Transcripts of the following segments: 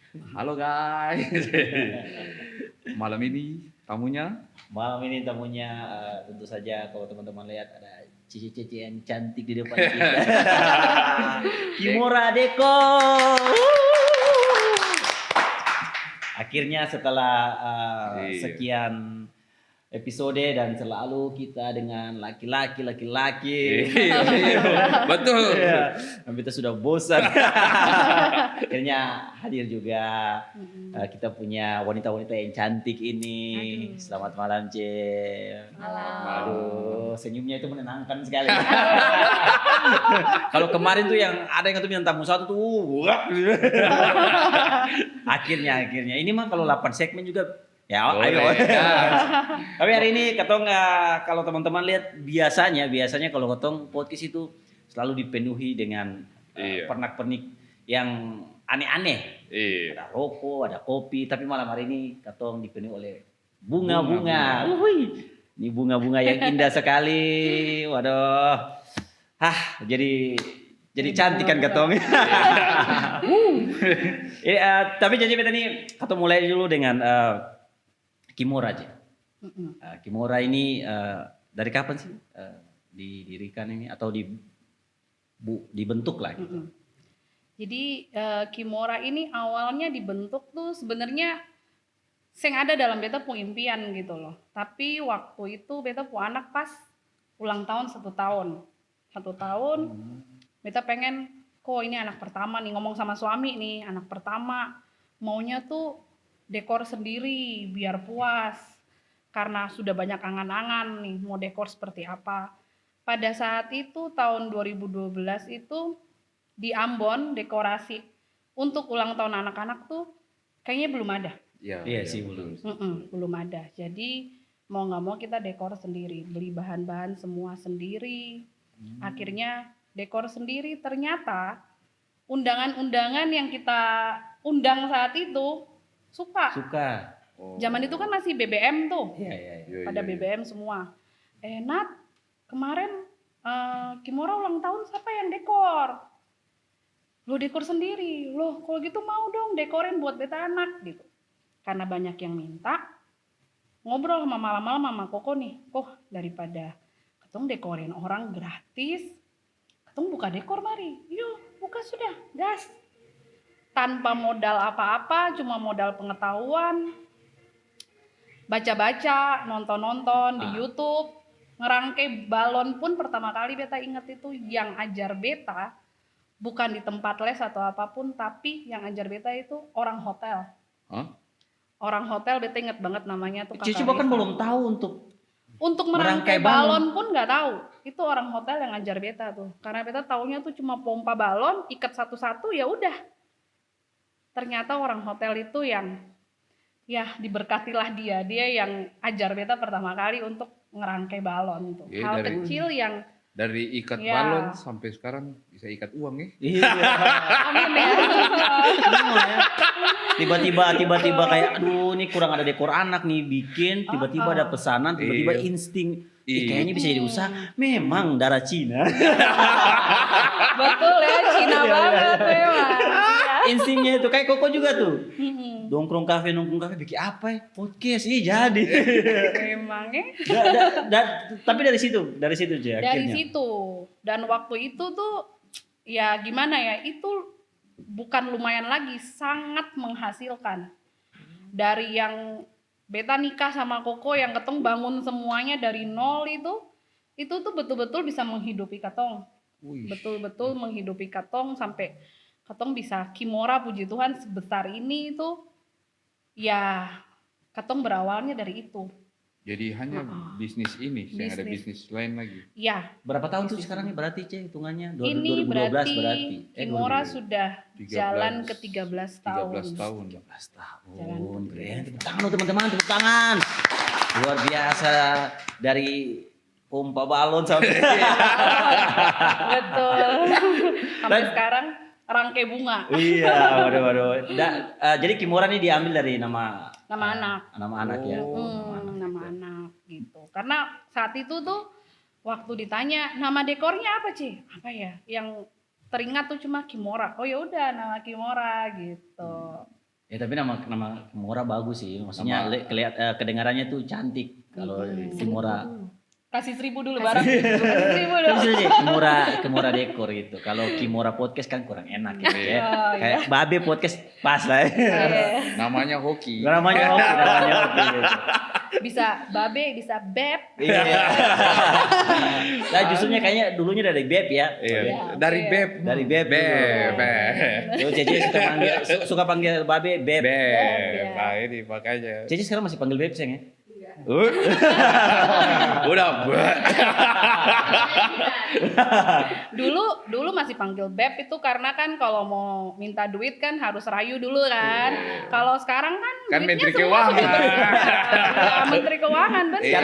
Halo guys. Malam ini tamunya Tentu saja kalau teman-teman lihat ada cici-cici yang cantik di depan kita. Kimora Deko. Akhirnya setelah Iya. sekian episode dan selalu kita dengan laki-laki. Iya, betul. Iya. Kita sudah bosan. Akhirnya hadir juga kita punya wanita-wanita yang cantik ini. Aduh. Selamat malam, Cem. Malam. Aduh, senyumnya itu menenangkan sekali. Kalau kemarin tuh yang ada yang bintang tamu satu tuh. akhirnya ini mah kalau 8 segmen juga ya, Boleh, ayo. ya. Tapi hari ini Ketong kalau teman-teman lihat biasanya kalau Ketong podcast itu selalu dipenuhi dengan Iya. pernak-pernik yang aneh-aneh. Iya. Ada rokok, ada kopi, tapi malam hari ini Ketong dipenuhi oleh bunga-bunga. Wuih, ini bunga-bunga yang indah sekali. Waduh. Jadi cantik kan Ketong. Tapi janji beta nih Ketong mulai dulu dengan Kimora aja. Kimora ini dari kapan sih didirikan ini atau dibentuk lah gitu? Jadi Kimora ini awalnya dibentuk tuh sebenarnya sing ada dalam beta pu impian gitu loh. Tapi waktu itu beta pu anak pas ulang tahun 1 tahun. 1 tahun beta pengen kok ini anak pertama nih, ngomong sama suami nih, anak pertama maunya tuh dekor sendiri biar puas. Karena sudah banyak angan-angan nih mau dekor seperti apa. Pada saat itu tahun 2012 itu di Ambon dekorasi untuk ulang tahun anak-anak tuh kayaknya belum ada. Iya sih belum. Belum ada. Jadi mau nggak mau kita dekor sendiri, beli bahan-bahan semua sendiri. Akhirnya dekor sendiri. Ternyata undangan-undangan yang kita undang saat itu suka. Oh. Zaman itu kan masih BBM tuh. Iya. Pada BBM semua. Nat, kemarin Kimora ulang tahun siapa yang dekor? Lo dekor sendiri. Loh, kalau gitu mau dong dekorin buat beta anak gitu. Karena banyak yang minta, ngobrol sama malam-malam sama Koko nih. Kok daripada Ketong dekorin orang gratis, Ketong buka dekor mari. Yuk, buka sudah, gas. Tanpa modal apa-apa, cuma modal pengetahuan, baca-baca, nonton-nonton di YouTube, ngerangkai balon pun pertama kali beta inget itu yang ajar beta bukan di tempat les atau apapun, tapi yang ajar beta itu orang hotel. Hah? Orang hotel beta inget banget namanya tuh Kakak Cici bahkan Risa. belum tahu untuk merangkai merangkai balon pun nggak tahu. Itu orang hotel yang ajar beta tuh. Karena beta taunya tuh cuma pompa balon, ikat satu-satu ya udah. Ternyata orang hotel itu yang ya diberkatilah dia yang ajar beta pertama kali untuk ngerangkai balon tuh. Iya, Hal dari- kecil yang Dari ikat Ya. balon sampai sekarang bisa ikat uang ya. Iya. amin ya. Semua ya. Tiba-tiba kayak aduh ini kurang ada dekor anak nih bikin, tiba-tiba ada pesanan, tiba-tiba Iya. insting. Iya. Kayaknya bisa jadi usaha. Memang darah Cina. Betul ya, Cina banget memang. Instingnya itu kayak Koko juga tuh. Mm-mm. Nongkrong kafe bikin apa ya? Podcast. Iya jadi. Memang ya. Tapi dari situ aja Dari akhirnya. situ. Dan waktu itu tuh ya gimana ya, itu bukan lumayan lagi, sangat menghasilkan. Dari yang beta nikah sama Koko yang Ketong bangun semuanya dari nol itu tuh betul-betul bisa menghidupi Ketong. Wih. Betul-betul menghidupi Ketong sampai Ketong bisa Kimora puji Tuhan sebesar ini itu ya Ketong berawalnya dari itu. Jadi hanya bisnis ini, yang ada Bisnis. bisnis lain lagi. Ya, Berapa tahun tuh sekarang nih berarti hitungannya? ini 2012 berarti Kimora 2012. sudah 13. jalan ke 13 tahun. 13 tahun. 13 tahun. Jalan. Keren. Tepuk tangan loh teman-teman, tepuk tangan. Luar biasa dari pompa balon sampai Betul. Sampai sekarang rangkai bunga. iya, waduh. Jadi Kimura nih diambil dari nama Nama anak. Nama anak ya. Nama anak gitu. Karena saat itu tuh waktu ditanya nama dekornya apa Ci? Apa ya? Yang teringat tuh cuma Kimora. Oh ya udah nama Kimora gitu. Ya tapi nama Kimora bagus sih, maksudnya kedengarannya tuh cantik kalau Kimora. Kasih 1.000 dulu barang. Kasih 1.000 dulu. Kan bisa aja Kimora dekor gitu. Kalau Kimora podcast kan kurang enak gitu ya. Kayak Babe podcast pas lah. Namanya hoki. Namanya hoki gitu. Bisa Babe, bisa Beb. Iya. Nah justrunya kayaknya dulunya dari Beb ya. Iya. Dari Beb. Dari Beb. Tuh Cece suka panggil Babe Beb. Beb. Nah ini makanya. Cece sekarang masih panggil Beb sayang ya? Udah. Dulu masih panggil Beb itu karena kan kalau mau minta duit kan harus rayu dulu kan. Kalau sekarang kan Menteri duitnya semua Keuangan. sudah benar. Menteri Keuangan benar.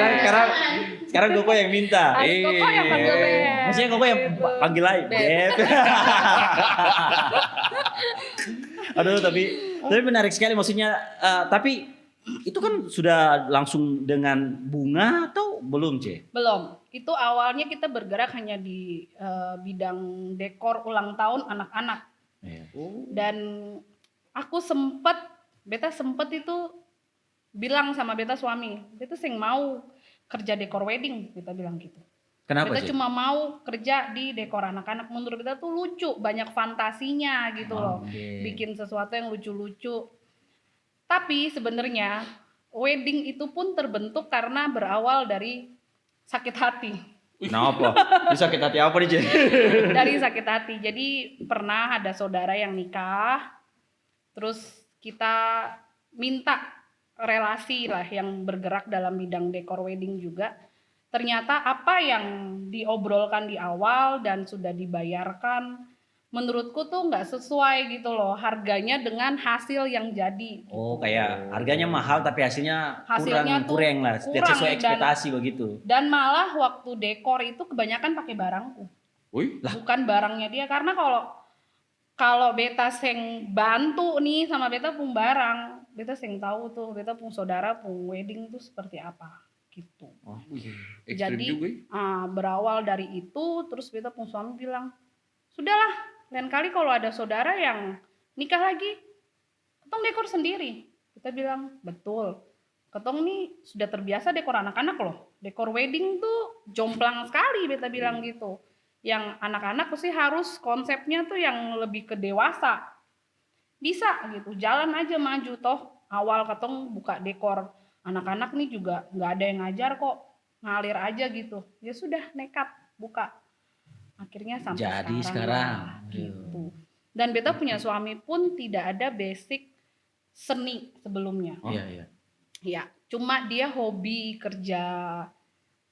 Sekarang Koko yang minta. Harus Koko yang panggil Beb. Maksudnya Koko yang panggil lagi Beb. Aduh tapi menarik sekali maksudnya tapi itu kan sudah langsung dengan bunga atau belum, Ce? Belum. Itu awalnya kita bergerak hanya di bidang dekor ulang tahun anak-anak. Iya. Dan aku beta sempet itu bilang sama beta suami, beta sing mau kerja dekor wedding, beta bilang gitu. Kenapa beta sih? cuma mau kerja di dekor anak-anak, menurut beta tuh lucu, banyak fantasinya gitu loh. Bikin sesuatu yang lucu-lucu. Tapi sebenarnya wedding itu pun terbentuk karena berawal dari sakit hati. Kenapa? Bisa sakit hati apa nih, Ce? Dari sakit hati. Jadi pernah ada saudara yang nikah, terus kita minta relasi lah yang bergerak dalam bidang dekor wedding juga. Ternyata apa yang diobrolkan di awal dan sudah dibayarkan, menurutku tuh nggak sesuai gitu loh harganya dengan hasil yang jadi. Oh, kayak harganya mahal tapi hasilnya Hasilnya kurang lah, tidak sesuai ekspektasi begitu. Dan malah waktu dekor itu kebanyakan pakai barangku. Wih, Bukan barangnya dia, karena kalau beta seng bantu nih sama beta pun barang, beta seng tahu tuh beta pun saudara pun wedding tuh seperti apa gitu. Oh, ekstrim Jadi juga. berawal dari itu, terus beta pun suami bilang, sudahlah, lain kali kalau ada saudara yang nikah lagi, ketong dekor sendiri. Kita bilang, betul. Ketong nih sudah terbiasa dekor anak-anak loh. Dekor wedding tuh jomplang sekali, beta bilang gitu. Yang anak-anak pasti harus konsepnya tuh yang lebih ke dewasa. Bisa gitu, jalan aja maju toh. Awal ketong buka dekor anak-anak nih juga nggak ada yang ngajar kok, ngalir aja gitu. Ya sudah nekat buka. Akhirnya sampai jadi sekarang gitu. Dan beta punya suami pun tidak ada basic seni sebelumnya. Iya. Ya, cuma dia hobi kerja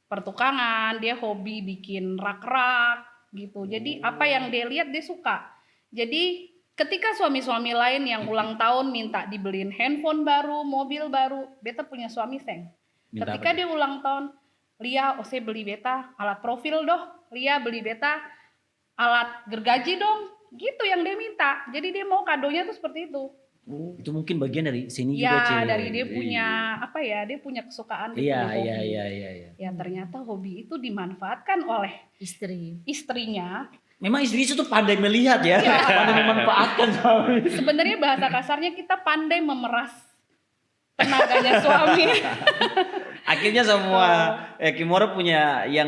pertukangan, dia hobi bikin rak-rak gitu. Jadi apa yang dia lihat dia suka. Jadi ketika suami-suami lain yang ulang tahun minta dibeliin handphone baru, mobil baru, beta punya suami seng. Minta Ketika apa? dia ulang tahun, Lia, saya beli beta alat profil doh. Lia beli beta alat gergaji dong. Gitu yang dia minta. Jadi dia mau kadonya tuh seperti itu. Itu mungkin bagian dari sini juga, Ce. Ya, dari dia punya apa ya? Dia punya kesukaan, dia punya hobi. Iya. Ya ternyata hobi itu dimanfaatkan oleh istrinya. Memang istri itu tuh pandai melihat ya, Iya. pandai memanfaatkan suami. Sebenarnya bahasa kasarnya kita pandai memeras tenaganya suami. Akhirnya semua Kimora punya yang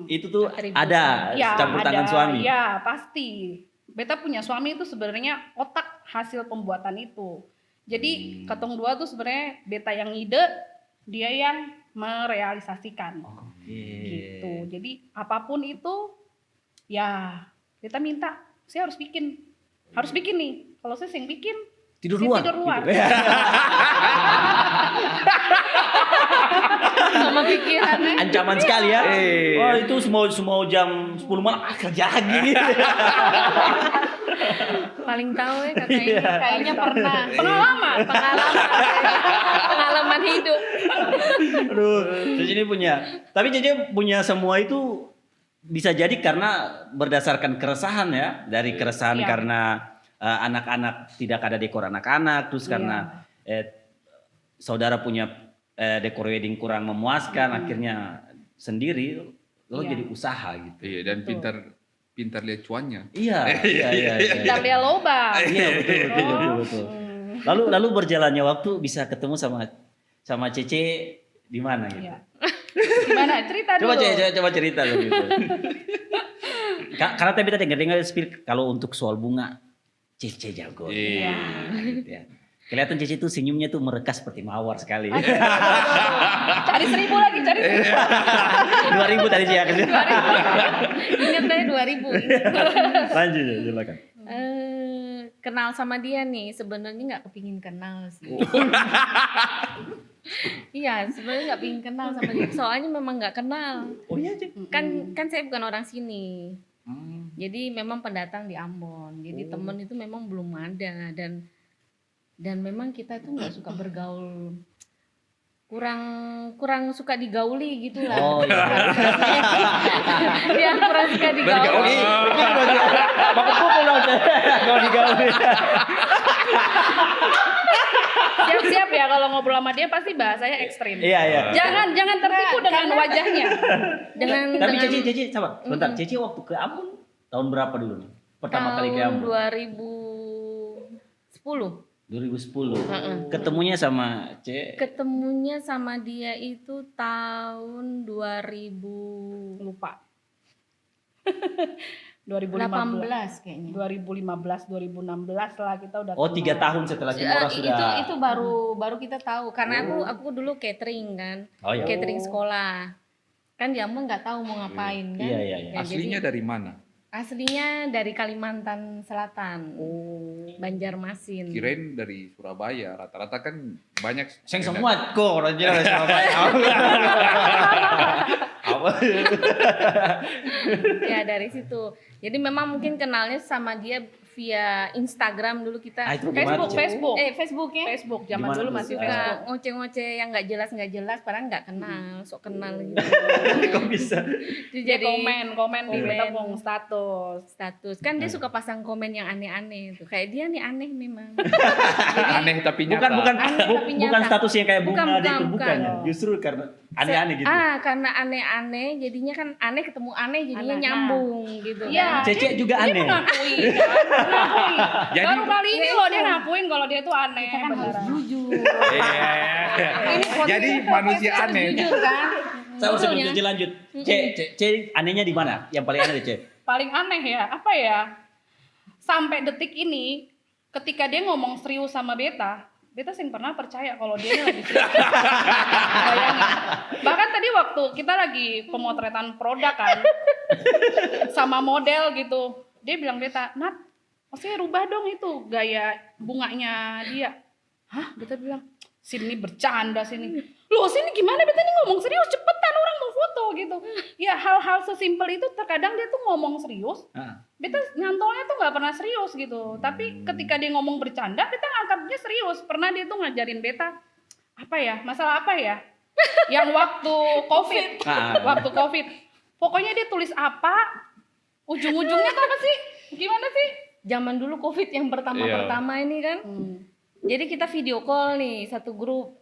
itu tuh ada campur tangan suami. Ya pasti. Beta punya suami itu sebenarnya otak hasil pembuatan itu. Jadi ketong dua tuh sebenarnya beta yang ide, dia yang merealisasikan. Gitu. Jadi apapun itu ya beta minta, saya harus bikin nih. Kalau saya sing bikin, Tidur saya luar. tidur luar. Gitu. Sama pikirannya. Ancaman sekali ya. Oh itu semua jam 10 malam kerja lagi. Paling tahu ya katanya. Kayaknya pernah. Pengalaman hidup. Aduh, Cece punya semua itu bisa jadi karena berdasarkan keresahan ya, dari keresahan karena anak-anak tidak ada dekor anak-anak, terus karena saudara punya dekor wedding kurang memuaskan, akhirnya sendiri lo jadi usaha gitu. Iya, dan pintar lihat cuannya. Iya. Pintar dia loba. Iya betul. Lalu berjalannya waktu bisa ketemu sama Cece di mana gitu? Iya. Gimana? Cerita dulu. Coba cerita lo gitu. Karena tadi kita dengar spill kalau untuk soal bunga Cece jago. Iya. Gitu ya. Kelihatan Cece tuh senyumnya tuh merekas seperti mawar sekali. Cari 1.000 lagi, cari 1.000. 2000 tadi sih ya. 2000. Ingat deh 2000. Lanjut silakan. Kenal sama dia nih sebenarnya nggak kepingin kenal sih. Iya sebenarnya nggak pingin kenal sama dia. Soalnya memang nggak kenal. Oh iya Cece. Kan saya bukan orang sini. Jadi memang pendatang di Ambon. Jadi temen itu memang belum ada dan memang kita tuh nggak suka bergaul, kurang suka digauli gitu lah. Oh iya. Dia kurang suka digauli. Bapak pukul dong kalau digauli. Siap-siap ya kalau ngobrol sama dia pasti bahasanya ekstrim. Iya. Jangan tertipu dengan wajahnya. Tapi Cece sabar. Bentar, Cece waktu ke Ambon tahun berapa dulu nih? Pertama kali ke Ambon. 2010. 2010. Ketemunya sama Ketemunya sama dia itu tahun 2000 Lupa. 2018 kayaknya. 2015, 2016 lah kita udah. Oh 3 tahun setelah Kimora sudah. Itu baru kita tahu karena aku dulu catering kan. Oh iya. Catering sekolah. Kan di Ambon nggak tahu mau ngapain kan. Iya. Ya, Aslinya jadi, dari mana? aslinya dari Kalimantan Selatan. Banjarmasin. Kirain dari Surabaya. Rata-rata kan banyak. Seng semua kok orang Jawa dari Surabaya. Apa? Ya dari situ. Jadi memang mungkin kenalnya sama dia via Instagram dulu kita. Itu gimana, Cece? Facebook ya. Facebook zaman Gimana dulu tuh? masih Suka Facebook. ngoceh-ngoceh yang nggak jelas padahal nggak kenal, sok kenal gitu. Kok bisa? Dia Jadi komen di komen. kita pong status. kan dia suka pasang komen yang aneh-aneh tuh. Kayak dia nih aneh memang. Aneh tapi nyata. Bukan Aneh tapi nyata. bukan status yang kayak bunga Bukan, itu bukan. bukan. Justru karena aneh-aneh gitu. Karena aneh-aneh jadinya kan aneh ketemu aneh jadinya Aneh. nyambung gitu. Iya. Cece juga Dia aneh. mengakui kan? Mengakui. Jadi- Baru kali ini loh dia ngakuin kalau dia tuh aneh. Kita kan harus beneran. jujur. Iya. Jadi manusia aneh. Jujur kan? Saya sebelum Betulnya. Cece lanjut. Ce anehnya di mana? Yang paling aneh Ce. Paling aneh ya, apa ya? Sampai detik ini ketika dia ngomong serius sama Beta sing pernah percaya kalau dia ini lagi serius. Bayangin. Bahkan tadi waktu kita lagi pemotretan produk kan sama model gitu, dia bilang Beta, Nat, maksudnya rubah dong itu gaya bunganya dia. Hah? Beta bilang, sini bercanda sini. Loh sini gimana Beta ini ngomong serius, cepetan orang mau foto gitu. Ya hal-hal sesimpel itu terkadang dia tuh ngomong serius, Beta nyantolnya tuh nggak pernah serius gitu. Tapi ketika dia ngomong bercanda, Beta ngangkatnya serius. Pernah dia tuh ngajarin Beta, masalah apa ya? Yang waktu COVID, waktu COVID. Pokoknya dia tulis apa, ujung-ujungnya tuh apa sih? Gimana sih? Zaman dulu COVID yang pertama ini kan. Jadi kita video call nih satu grup.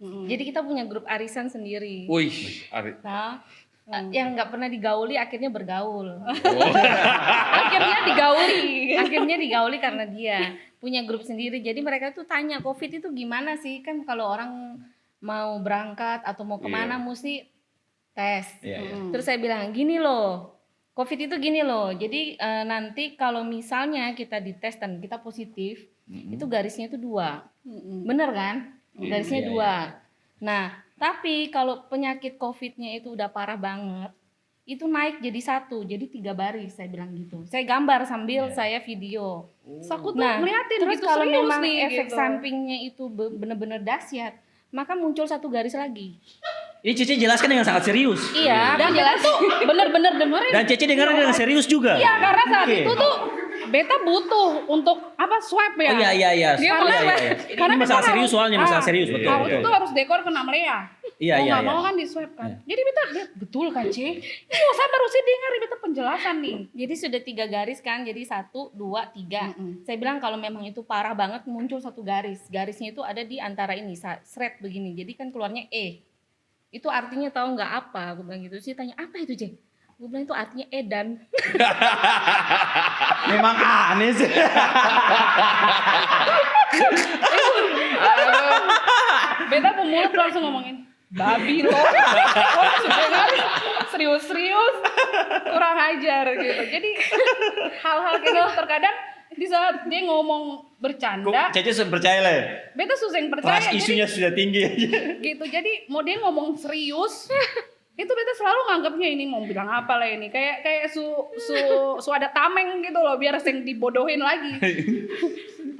Jadi kita punya grup arisan sendiri. Wih, Nah, yang nggak pernah digauli akhirnya bergaul. Akhirnya digauli karena dia punya grup sendiri. Jadi mereka tuh tanya COVID itu gimana sih? Kan kalau orang mau berangkat atau mau kemana mesti tes. Terus saya bilang gini loh, COVID itu gini loh. Jadi nanti kalau misalnya kita dites dan kita positif, itu garisnya itu 2. Bener kan? Garisnya 2. Nah, tapi kalau penyakit COVID-nya itu udah parah banget, itu naik jadi 1, jadi 3 baris, saya bilang gitu. Saya gambar sambil saya video. Aku tuh Nah, ngeliatin terus gitu kalau serius memang nih efek gitu. sampingnya itu bener-bener dahsyat, maka muncul 1 garis lagi. Ini Cece jelaskan dengan sangat serius. Iya, Dan kita tuh bener-bener dengerin. Dan Cece dengar dengan serius juga. Iya, karena saat Oke. itu tuh Beta butuh untuk swab ya. Oh iya. Dia Oh, karena Ini masalah Beta serius soalnya, masalah serius betul. Waktu itu harus dekor kena Melea. Iya. Nggak mau kan di swab kan. Jadi Beta betul kan Ci? Oh sabar usah dengar Beta penjelasan nih. Jadi sudah 3 garis kan, jadi 1, 2, 3. Saya bilang kalau memang itu parah banget muncul 1 garis. Garisnya itu ada di antara ini, thread begini. Jadi kan keluarnya E. Itu artinya tahu nggak apa? Aku bilang gitu. Sih tanya apa itu Cek? Gue bilang itu artinya edan. Memang aneh sih. Beta pemulut langsung ngomongin, babi lo, oh, serius-serius, kurang ajar gitu. Jadi hal-hal kayak gitu terkadang di saat dia ngomong bercanda, Cece sudah percaya lah. beta susah yang percaya. Trust isunya sudah tinggi aja. Gitu, jadi mau dia ngomong serius, itu beta selalu nganggapnya ini mau bilang apa lah ini, kayak su ada tameng gitu loh, biar sing dibodohin lagi.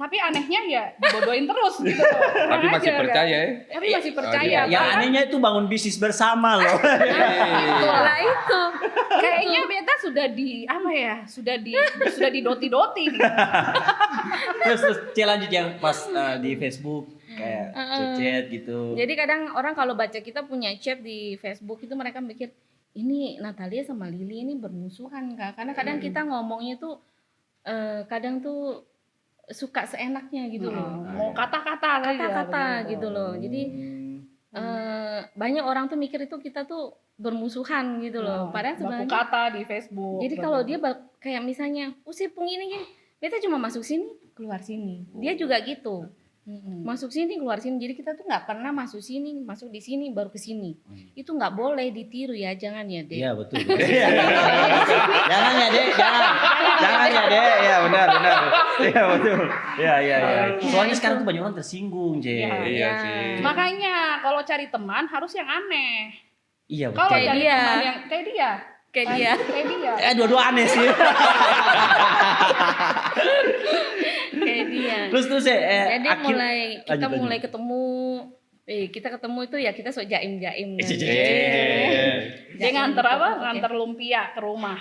Tapi anehnya ya dibodohin terus gitu loh. Tapi Kurang masih ajar, percaya kan? ya. Tapi masih percaya. Iya. Yang Bahkan anehnya itu bangun bisnis bersama loh. Itulah itu. kayaknya beta sudah di apa ya? Sudah didoti-doti gitu. terus C lanjut yang pas di Facebook kayak chat gitu. Jadi kadang orang kalau baca kita punya chat di Facebook itu mereka mikir ini Natalia sama Lili ini bermusuhan Kak. Karena kadang kita ngomongnya tuh kadang tuh suka seenaknya gitu loh. Mau kata-kata Kata-kata gitu loh. Jadi banyak orang tuh mikir itu kita tuh bermusuhan gitu loh. Padahal baku sebenarnya kata di Facebook. jadi kalau dia kayak misalnya Sipung ini gini, beta cuma masuk sini, keluar sini. Dia juga gitu. Masuk sini, keluar sini. Jadi kita tuh nggak pernah masuk sini, masuk di sini, baru ke sini. Itu nggak boleh ditiru ya, jangan ya Dek. Iya betul. Jangan ya Dek, jangan ya Dek. Ya benar. Iya betul. Iya. Soalnya sekarang tuh banyak orang tersinggung, Je. Iya sih. Makanya kalau cari teman harus yang aneh. Iya betul. Kalau Kayak cari dia. teman yang kayak dia. Kayak dia. Kayak dia. Dua-dua aneh sih. Kayak dia. Terus Jadi kita lanjut. mulai ketemu. Kita ketemu itu ya kita sok jaim-jaim. kan. Dia nganter apa? Nganter lumpia ke rumah.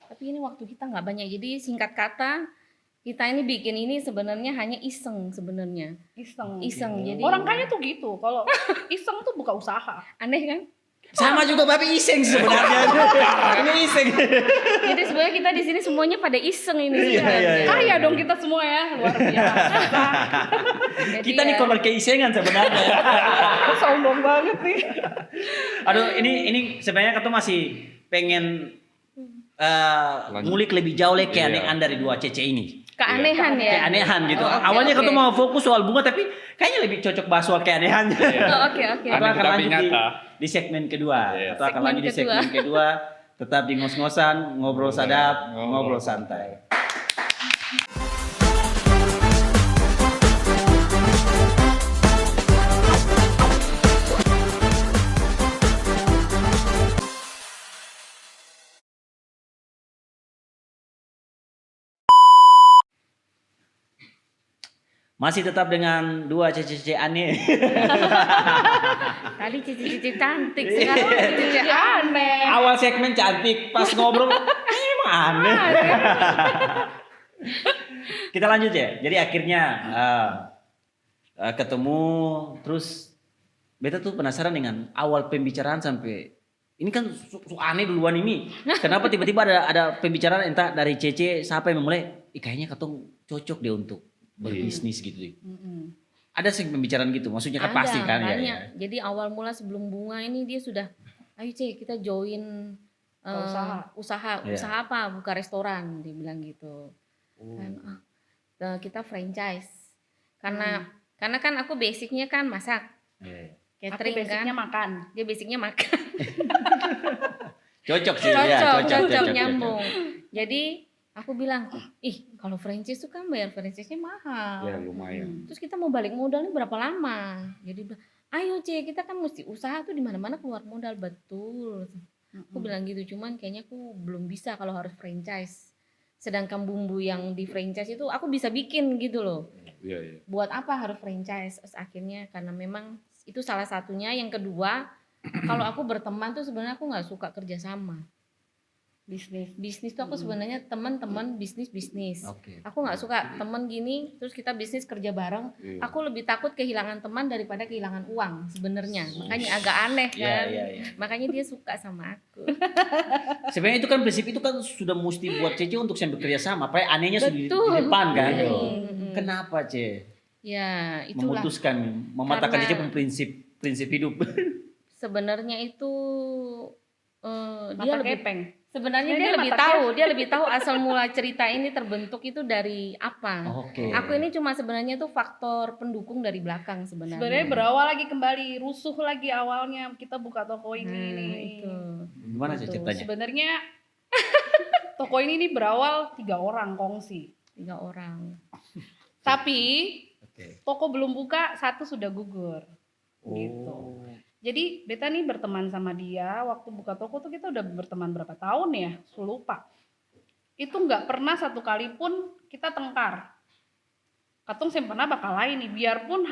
Tapi ini waktu kita nggak banyak. Jadi singkat kata kita ini bikin ini sebenarnya hanya iseng sebenarnya. Iseng. Jadi Orang kaya tuh gitu. Kalau iseng tuh buka usaha. aneh kan? Sama juga Babi iseng sebenarnya. Ini iseng. Jadi sebenarnya kita di sini semuanya pada iseng ini Iya, sebenarnya. iya. Kaya dong kita semua ya. Luar biasa. Jadi Kita nih ya, korban keisengan sebenarnya. Sombong banget nih. Aduh, ini sebenarnya kita masih pengen Lanjut. ngulik lebih jauh lagi Iya. keanehan dari dua Cece ini. keanehan ya. Keanehan gitu. Oh, oke, Awalnya oke. kita mau fokus soal bunga tapi kayaknya lebih cocok bahas soal keanehannya. Oh, oke. Kita Aneh akan tapi lanjut nyata. di segmen kedua. Iya. Kita akan Segmen lanjut di segmen kedua. Tetap di ngos-ngosan, ngobrol sadap, ngobrol santai. Masih tetap dengan dua Cece aneh. Tadi cici-cici cantik, sekarang cici aneh. Awal segmen cantik, pas ngobrol emang aneh. Kita lanjut ya. Jadi akhirnya ketemu, terus beta tuh penasaran dengan awal pembicaraan sampai ini kan aneh duluan ini. Kenapa tiba-tiba ada pembicaraan entah dari Cece siapa yang memulai? Kayaknya katong cocok deh untuk berbisnis gitu. Ada sih pembicaraan gitu, maksudnya kan Ada, pasti kan ya. banyak. Jadi awal mula sebelum bunga ini dia sudah, ayo Cek kita join usaha Iya. apa? Buka restoran, dia bilang gitu. Kan, kita franchise. Karena kan aku basicnya kan masak, Iya. Aku catering basicnya kan. makan. Dia basicnya makan. Cocok sih, ya, cocok nyambung. Jadi aku bilang, kalau franchise tuh kan bayar franchise-nya mahal. Ya lumayan. Terus kita mau balik modal ini berapa lama? Jadi bilang, ayo Cek, kita kan mesti usaha tuh di mana-mana keluar modal, betul. Aku bilang gitu, cuman kayaknya aku belum bisa kalau harus franchise. Sedangkan bumbu yang di franchise itu aku bisa bikin gitu loh. Iya. Buat apa harus franchise? Terus akhirnya karena memang itu salah satunya. Yang kedua, kalau aku berteman tuh sebenarnya aku nggak suka kerja sama. Bisnis tuh aku sebenarnya teman-teman bisnis. Oke. Aku nggak suka temen gini terus kita bisnis kerja bareng. Iya. Aku lebih takut kehilangan teman daripada kehilangan uang sebenarnya. Makanya agak aneh Iya, kan. iya. Makanya dia suka sama aku. Sebenarnya itu kan prinsip itu kan sudah mesti buat Cece untuk saya bekerja sama. Apa anehnya sudah di Betul. depan kan. Mm-mm. Kenapa Ce? Ya itulah. Memutuskan, mematahkan Karena- Cece pun prinsip hidup. Sebenarnya itu dia Mata lebih kepeng. Sebenarnya Ini dia lebih tahu asal mula cerita ini terbentuk itu dari apa. Oke. Aku ini cuma sebenarnya tuh faktor pendukung dari belakang sebenarnya. Sebenarnya berawal lagi kembali rusuh lagi awalnya kita buka toko ini nih. Itu. Gimana sih Tuh, ceritanya? sebenarnya toko ini nih berawal 3 orang kongsi. 3 orang. Tapi Oke. toko belum buka, 1 sudah gugur. Gitu. Oh. Jadi beta nih berteman sama dia waktu buka toko tuh kita udah berteman berapa tahun ya? Lupa. Itu nggak pernah 1 kali pun kita tengkar. Katong sem pernah bakal lain nih, biarpun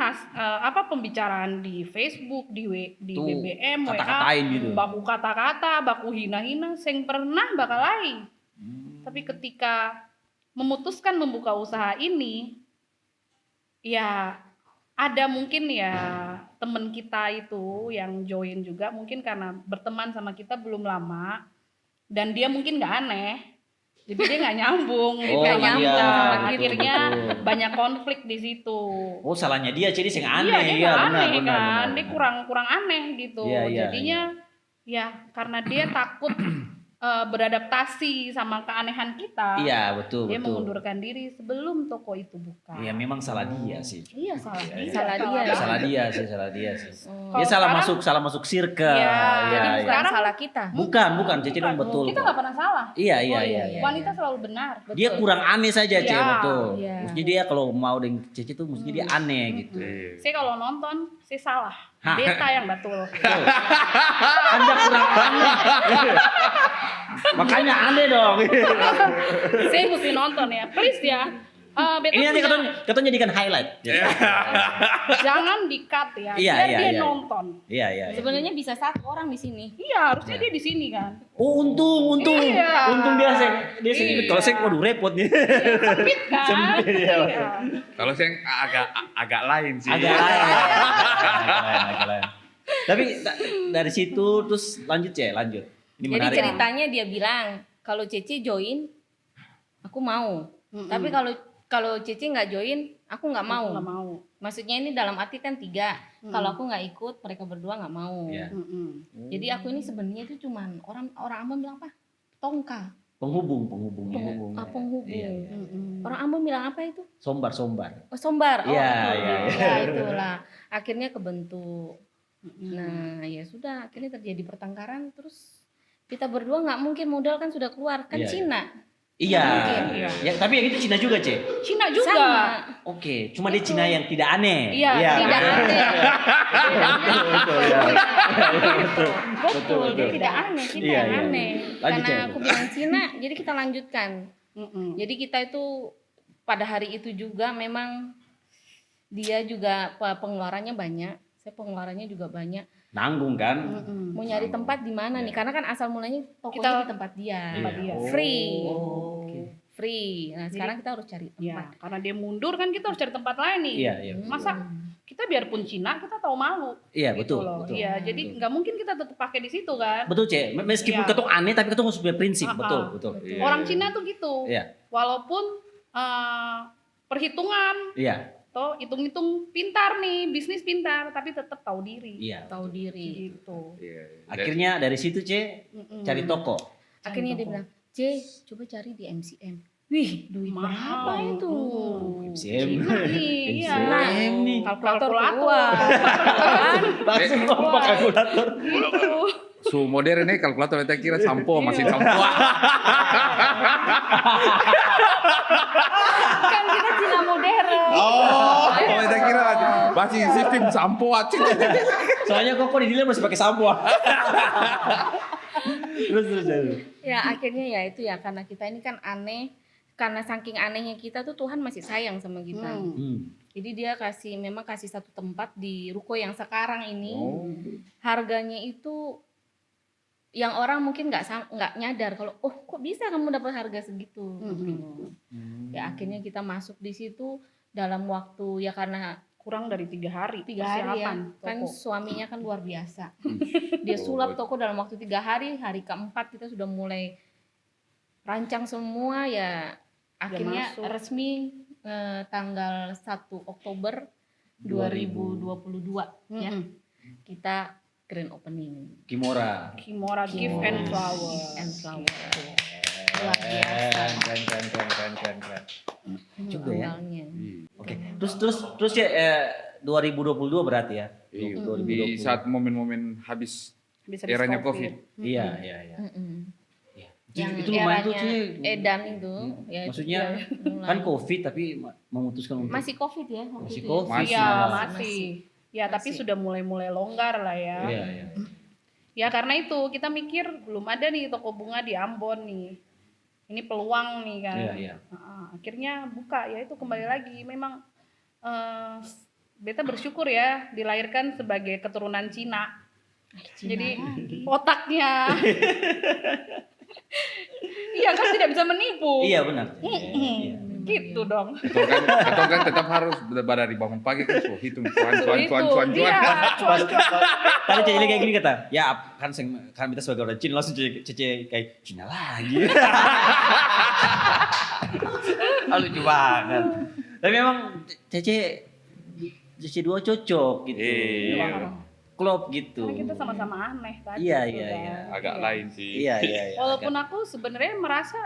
pembicaraan di Facebook, di Tuh, BBM, WA, kata-katain gitu. baku kata-kata, baku hina-hina, seng pernah bakal lain. Tapi ketika memutuskan membuka usaha ini, ya ada mungkin ya temen kita itu yang join juga mungkin karena berteman sama kita belum lama dan dia mungkin nggak aneh, jadi dia nggak nyambung, Oh, nggak iya, nyambung, betul, akhirnya betul. banyak konflik di situ. Oh, salahnya dia jadi sing aneh. Iya, dia nggak aneh benar, kan, benar. dia kurang aneh gitu. Iya, iya, Jadinya ya karena dia takut beradaptasi sama keanehan kita. Iya, betul, Dia betul. mengundurkan diri sebelum toko itu buka. Iya, memang salah dia sih. Iya, salah Iya, dia. iya. Salah dia. Salah dia sih. Oh. Kalau Dia sekarang- salah masuk circle. Iya, Iya, Jadi iya. bukan Sekarang- salah kita. Bukan, Cece dong betul. Kita kok. nggak pernah salah. Iya, iya, Oh, iya. iya. Wanita selalu benar. Dia kurang aneh saja, Cece, Iya, betul. iya. Mestinya dia kalau mau dengan Cece tuh mestinya dia aneh gitu. Iya. Saya kalau nonton, saya salah. Hah. Beta yang betul. Anda kurang aneh. Makanya aneh dong. Saya mesti nonton ya, please ya. Beta Ini nanti punya- kata jadikan highlight. jangan di-cut ya, Iya, biar iya, dia iya. nonton. Iya, iya. iya. Sebenarnya bisa 1 orang di sini. Iya, harusnya dia di sini kan. Oh, untung. Iya. Untung dia sih. Iya. Kalau saya waduh repot nih. Sempit kan? Sempit, iya. Iya. Kalau saya agak lain sih. Agak lain. Tapi dari situ terus lanjut. Ini Jadi menarik. ceritanya dia bilang kalau Cece join, aku mau. Mm-mm. Tapi kalau Cece nggak join, aku nggak mau. Aku nggak mau. Maksudnya ini dalam arti kan 3. Kalau aku nggak ikut, mereka berdua nggak mau. Iya. Mm-mm. Jadi aku ini sebenarnya itu cuman orang Ambon bilang apa? Tongka. Penghubung. Penghubung. Iya, iya. Mm-mm. Orang Ambon bilang apa itu? Sombar. Oh, sombar. Oh, Iya, itu. iya, Ya, itulah. Akhirnya kebentuk. Mm-mm. Nah, ya sudah. Akhirnya terjadi pertengkaran. Terus kita berdua nggak mungkin modal kan sudah keluar kan Iya, iya. Cina. Iya. Iya. Ya, tapi yang itu Cina juga, Ce. Cina juga. Sama. Oke, cuma dia Cina yang tidak aneh. Iya, tidak aneh. Betul, ya. Betul, Dia tidak aneh, kita Iya, yang iya. aneh. Lanjut, Karena Cek. aku bilang Cina, jadi kita lanjutkan. Mm-mm. Jadi kita itu pada hari itu juga memang dia juga pengeluarannya banyak, saya pengeluarannya juga banyak. Nanggung kan? Mm-mm. Mau nyari tempat di mana nih? Iya. Karena kan asal mulanya tokonya Kita- di tempat dia. Tempat dia. Free. Oh, oke. Free. Nah, sekarang kita harus cari Ya, tempat. karena dia mundur kan kita harus cari tempat lain nih. Iya, iya. Masa kita biarpun Cina kita tahu malu. Iya, Gitu betul, loh. betul. Iya, jadi nggak mungkin kita tetap pakai di situ kan. Betul, Ce. Meskipun Iya. ketuk aneh tapi ketuk harus punya prinsip. Ah, Betul, ah. betul. Iya. Orang Cina tuh gitu. Iya. Walaupun perhitungan Iya. atau hitung-hitung pintar nih, bisnis pintar, tapi tetap tahu diri. Iya. Tahu diri. Gitu. Iya. Akhirnya dari situ, Ce, Mm-mm. cari toko. Akhirnya dia toko. bilang, C, coba cari di MCM. Wih, duit Mahal. berapa itu? MCM. Cina nih, iya. MCM nih. Kalkulator Kalkulator. keluar. Langsung apa kalkulator. Gitu. Su modern nih kalkulator kita kira sampo masih sampo. Kan kita Cina modern. Oh, kita kira masih sistem sampo acing. Soalnya kok di dealer masih pakai sampo. Terus. Ya akhirnya ya itu ya karena kita ini kan aneh. Karena saking anehnya kita tuh Tuhan masih sayang sama kita. Jadi dia memang kasih satu tempat di ruko yang sekarang ini. Harganya itu yang orang mungkin nggak nyadar kalau kok bisa kamu dapat harga segitu. Ya akhirnya kita masuk di situ dalam waktu ya karena Kurang dari 3 hari. 3 hari ya persiapan kan toko. suaminya kan luar biasa. Dia sulap toko dalam waktu 3 hari. Hari keempat kita sudah mulai rancang semua ya akhirnya masuk. resmi tanggal 1 Oktober 2022 ya Mm-mm. kita grand opening. Kimora. Kimora Gift and Flower. And flower. Luar biasa. Keren. Juga ya. Awalnya. Oke. Terus ya 2022 berarti ya. Iya, 2020. di saat momen-momen habis Bisa eranya COVID. Iya. Mm-mm. Iya. Yang Itu lumayan tuh, eranya Ci. Edan itu. Ya, Maksudnya mulai. kan COVID tapi memutuskan untuk Masih COVID ya? waktu Masih itu ya? COVID. Masih. Iya, malah. masih. Ya, tapi Masih. sudah mulai longgar lah ya. Iya. Ya, karena itu kita mikir belum ada nih toko bunga di Ambon nih. Ini peluang nih kan. Iya. Akhirnya buka, ya itu kembali lagi. Memang beta bersyukur ya dilahirkan sebagai keturunan Cina. Jadi otaknya, iya kan tidak bisa menipu. Iya benar. Iya. Gitu dong. Atau kan tetap harus pada dibangun pagi kan so hitung cuan. Iya, cuan. Tadi Cece kayak gini kata, ya kan kita sebagai orang Cina langsung Cece kayak Cina lagi. Lucu banget. Tapi memang Cece dua cocok gitu. Iya. Klop gitu. Karena kita sama-sama aneh tadi. Iya, gitu iya, kan. iya. Agak lain sih. Iya. Walaupun aku sebenarnya merasa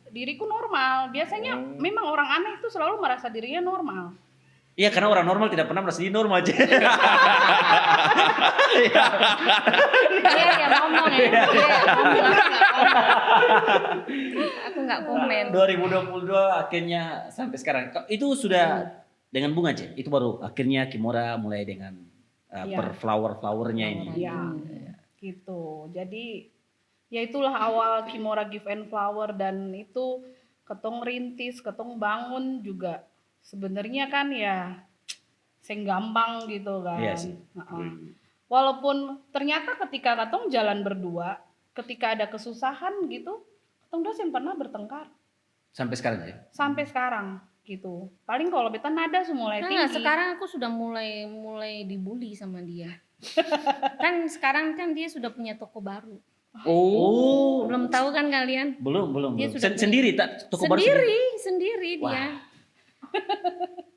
diriku normal. Biasanya memang orang aneh itu selalu merasa dirinya normal. Iya karena orang normal tidak pernah merasa diri normal aja. Iya ya ngomong ya. Iya ngomong aku nggak komen. 2022 akhirnya sampai sekarang. Itu sudah dengan bunga aja. Itu baru akhirnya Kimora mulai dengan Iya. per flowernya ini. Iya. Gitu. Jadi ya itulah awal Kimora Gift and Flower, dan itu ketong rintis, ketong bangun juga sebenarnya kan ya sing gampang gitu kan. Iya sih. Walaupun ternyata ketika ketong jalan berdua, ketika ada kesusahan gitu, ketong dosen pernah bertengkar Sampai sekarang ya. sampai sekarang gitu. Paling kalau beta nada mulai Nah, tinggi. sekarang aku sudah mulai dibully sama dia. Kan sekarang kan dia sudah punya toko baru. Oh, Belum tahu kan kalian? belum. Dia sudah punya- Sendiri tak toko baru sendiri. Sendiri dia. Wah.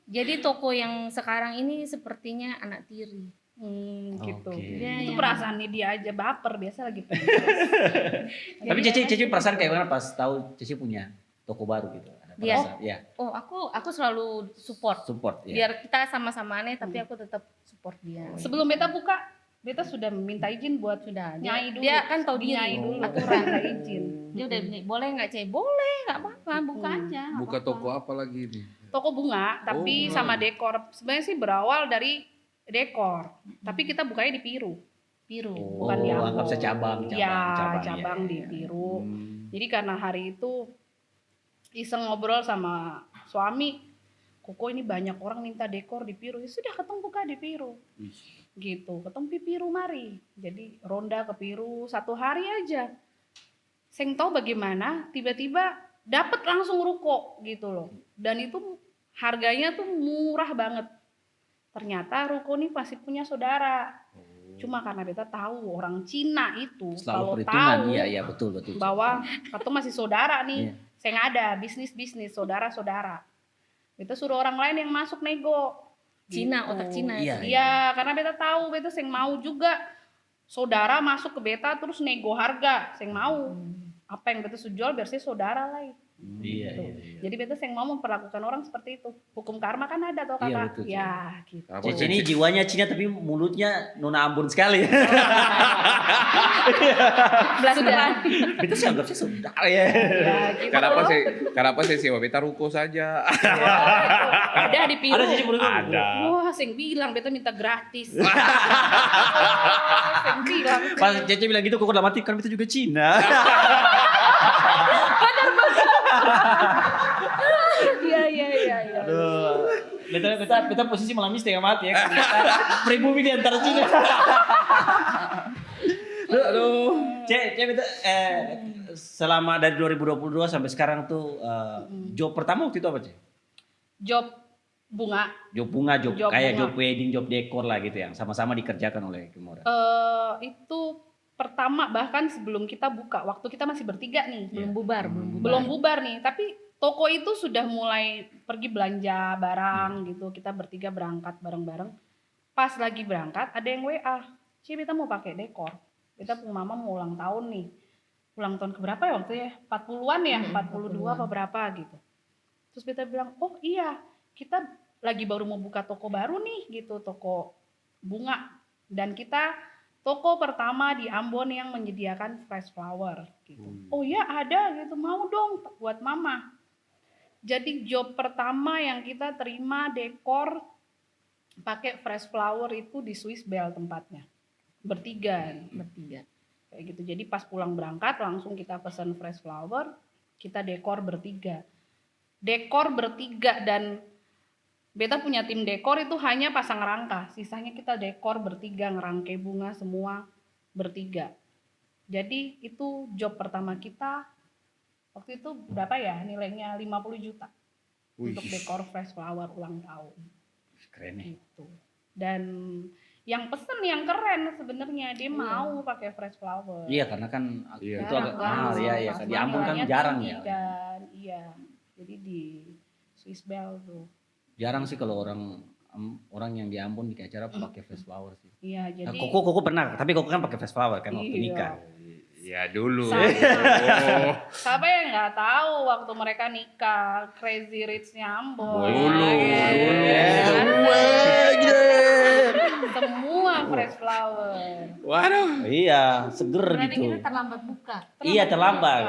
Jadi toko yang sekarang ini sepertinya anak tiri. Gitu. Oke. Dia Itu yang- perasaannya dia aja baper, biasa lagi pengen. Tapi Cece perasaan kayak mana pas tahu Cece punya toko baru gitu? Ada Dia? perasaan? Iya. Oh, aku selalu support. Support ya. Biar kita sama-sama aneh tapi aku tetap support dia. Sebelum beta buka, beta sudah minta izin buat Sudah. nyai dulu. Dia kan tahu Nyai diri. dulu, Aturan. minta izin. Dia udah bilang, boleh nggak Cek? Boleh, nggak apa-apa, buka aja. nggak Buka apa-apa. toko apa lagi nih? Toko bunga, tapi bunga. sama dekor. Sebenarnya sih berawal dari dekor, tapi kita bukanya di Piru. Biru. Bukan di Ambon. anggap cabang. Iya, cabang ya. di Piru. Hmm. Jadi karena hari itu iseng ngobrol sama suami, Koko ini banyak orang minta dekor di Piru. Ya sudah, ketemu buka di Piru. Gitu, ketemu di Piru mari. Jadi ronda ke Piru 1 hari aja. Seng tahu bagaimana tiba-tiba dapat langsung ruko gitu loh. Dan itu harganya tuh murah banget. Ternyata ruko ini pasti punya saudara. Cuma karena beta tahu orang Cina itu Selalu kalau perhitungan. tahu Iya, betul. bahwa atau masih saudara nih, Iya. saya ada bisnis saudara. Beta suruh orang lain yang masuk nego. Cina, Gitu. otak Cina. Iya. Iya, karena beta tahu beta sing mau juga saudara masuk ke beta terus nego harga, sing mau. Apa yang beta jual biar saya saudara lah. Iya. Jadi beta sing mau memperlakukan orang seperti itu. Hukum karma kan ada toh Iya, kakak. betul. Ya, gitu. Apa Cece ini jiwanya Cina tapi mulutnya nona Ambon sekali. Belasan. Itu sih anggap sih saudara ya. Ya, gitu. Kenapa saya sewa beta ruko saja? Udah di Piru. Ada Cece menurut Ada. Wah, sing bilang beta minta gratis. Sing bilang. Pas Cece bilang gitu, kok udah mati kan itu juga Cina. Iya. Aduh. Beta posisi malam ini setengah mati ya. Pribumi di antara Cina. Aduh. Cek beta selama dari 2022 sampai sekarang tuh job pertama waktu itu apa, Cek? Job bunga. Job bunga, job Job kayak bunga. job wedding, job dekor lah gitu yang sama-sama dikerjakan oleh Kimora. Itu pertama bahkan sebelum kita buka, waktu kita masih bertiga nih. Belum bubar. Belum bubar nih, tapi toko itu sudah mulai pergi belanja barang gitu. Kita bertiga berangkat bareng-bareng. Pas lagi berangkat ada yang WA. Cie beta mau pakai dekor. Beta pun mama mau ulang tahun nih. Ulang tahun keberapa ya waktu ya? 40-an ya? 42 apa berapa gitu. Terus beta bilang, oh iya kita lagi baru mau buka toko baru nih gitu. Toko bunga. Dan kita toko pertama di Ambon yang menyediakan fresh flower gitu. Oh iya ada gitu, mau dong buat mama. Jadi job pertama yang kita terima dekor pakai fresh flower itu di Swiss Bell tempatnya. Bertiga. Kayak gitu. Jadi pas pulang berangkat langsung kita pesan fresh flower, kita dekor bertiga. Dekor bertiga dan beta punya tim dekor itu hanya pasang rangka. Sisanya kita dekor bertiga, ngerangkai bunga semua bertiga. Jadi itu job pertama kita. Waktu itu berapa ya? Nilainya 50 juta. Untuk dekor fresh flower ulang tahun. Keren nih. Gitu. Dan yang pesen yang keren sebenarnya dia mau pakai fresh flower. Iya karena kan Iya. itu agak mahal ya. Pas Di Ambon kan nilainya jarang tinggi ya. kan. Iya. Jadi di Swiss Bell tuh. Jarang sih kalau orang yang di Ambon di acara pakai fresh flower sih. Iya, jadi Koko pernah, tapi Koko kan pakai fresh flower kan waktu Iya. nikah. Ya dulu. Sama. Siapa yang nggak tahu waktu mereka nikah Crazy Rich-nya Ambon. Dulu. Semua fresh flower. Waduh. Iya, seger Berarti gitu. kita terlambat buka. Iya terlambat.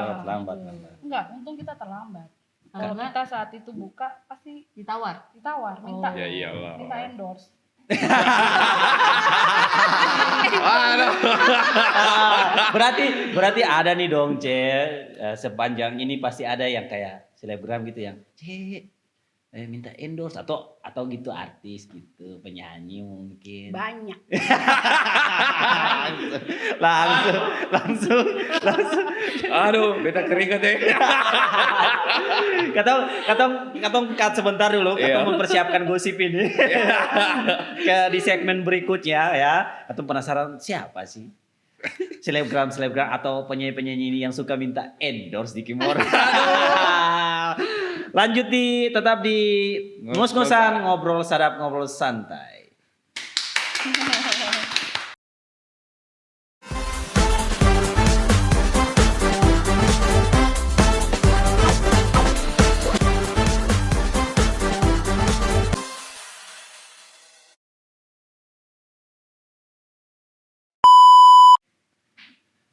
Enggak, untung kita terlambat. Kalau Kalau enggak kita saat itu buka pasti ditawar. ditawar, minta Ya iyalah. minta endorse. Waduh. berarti ada nih dong sepanjang ini pasti ada yang kayak selebgram gitu yang minta endorse atau gitu artis gitu penyanyi mungkin Banyak. langsung Aduh, beta keringat deh. katong cut sebentar dulu Iya. katong mempersiapkan gosip ini di segmen berikutnya ya. Katong penasaran siapa sih selebgram atau penyanyi ini yang suka minta endorse di Kimora. Lanjut tetap di ngos-ngosan, ngobrol sadap, ngobrol santai.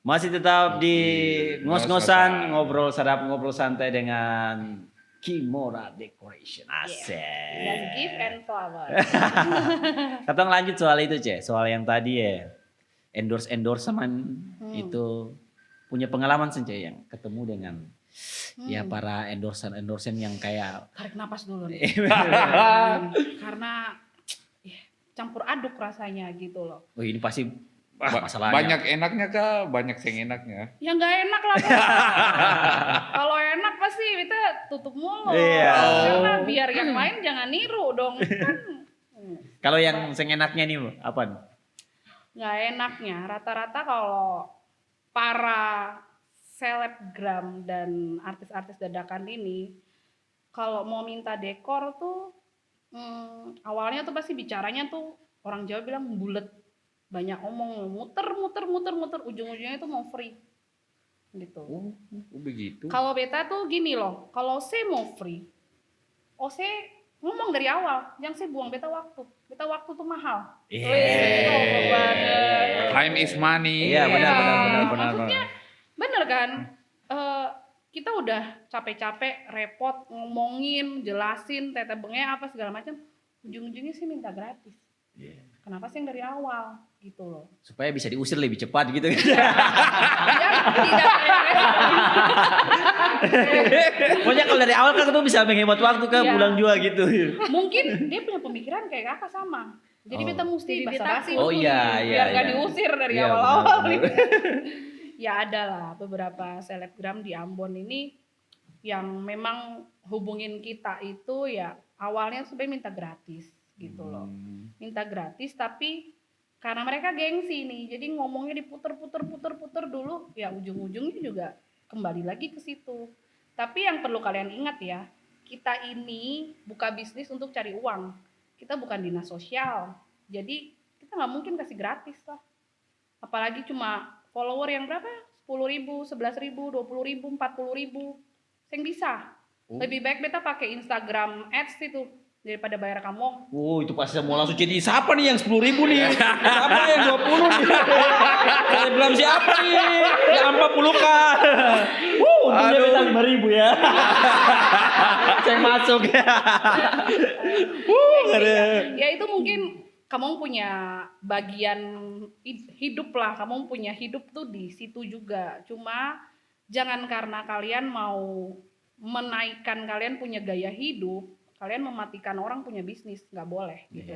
Masih tetap di ngos-ngosan, ngobrol sadap, ngobrol santai dengan Kimora Decoration. Asik. Dan gift and flower. Katong lanjut soal itu, soal yang tadi ya. Endorseman itu punya pengalaman sih, yang ketemu dengan ya para endorsen yang kayak Tarik napas dulu nih. Karena campur aduk rasanya gitu loh. oh ini pasti masalahnya. Banyak enaknya kah? Banyak yang enaknya. Ya nggak enak lah. Bos. Kalau enak pasti kita tutup mulut. Iya. Karena biar yang lain jangan niru dong. Kan Kalau yang enaknya nih apa? nggak enaknya rata-rata kalau para selebgram dan artis-artis dadakan ini kalau mau minta dekor tuh awalnya tuh pasti bicaranya tuh orang Jawa bilang bulet, banyak omong, muter ujung-ujungnya itu mau free gitu. Oh, begitu. Kalau beta tuh gini loh, kalau saya mau free, saya ngomong dari awal, yang saya buang beta waktu tuh mahal. Time is money. Iya, benar. Maksudnya bener kan? Kita udah capek-capek, repot, ngomongin, jelasin, tete bengek apa segala macam, ujung-ujungnya sih minta gratis. Kenapa sih yang dari awal gitu loh? Supaya bisa diusir lebih cepat gitu. Ya, tidak kayak Pokoknya kalau dari awal kan itu bisa menghemat waktu kan Iya. pulang juga gitu. mungkin dia punya pemikiran kayak kakak sama. Jadi beta mesti Jadi basa-basi Oh dulu iya, nih, iya, biar nggak iya. diusir dari Iya, awal-awal. benar. Ya ada lah beberapa selebgram di Ambon ini yang memang hubungin kita itu ya awalnya sebenarnya minta gratis gitu loh. Minta gratis tapi karena mereka gengsi nih, jadi ngomongnya diputer dulu, ya ujung-ujungnya juga kembali lagi ke situ. Tapi yang perlu kalian ingat ya, kita ini buka bisnis untuk cari uang. Kita bukan dinas sosial, jadi kita nggak mungkin kasih gratis lah. Apalagi cuma follower yang berapa? 10.000, 11.000, 20.000, 40.000. Yang bisa. Lebih baik beta pakai Instagram Ads itu daripada bayar kamu. Oh, itu pasti mau langsung jadi siapa nih yang 10.000 nih? Siapa yang 20 nih? Saya bilang siapa nih? Yang 40 kan? Untungnya beta 5.000 ya. Saya masuk ya. Ya itu mungkin kamu punya bagian hidup lah, kamu punya hidup tuh di situ juga. Cuma jangan karena kalian mau menaikkan kalian punya gaya hidup, kalian mematikan orang punya bisnis, nggak boleh gitu.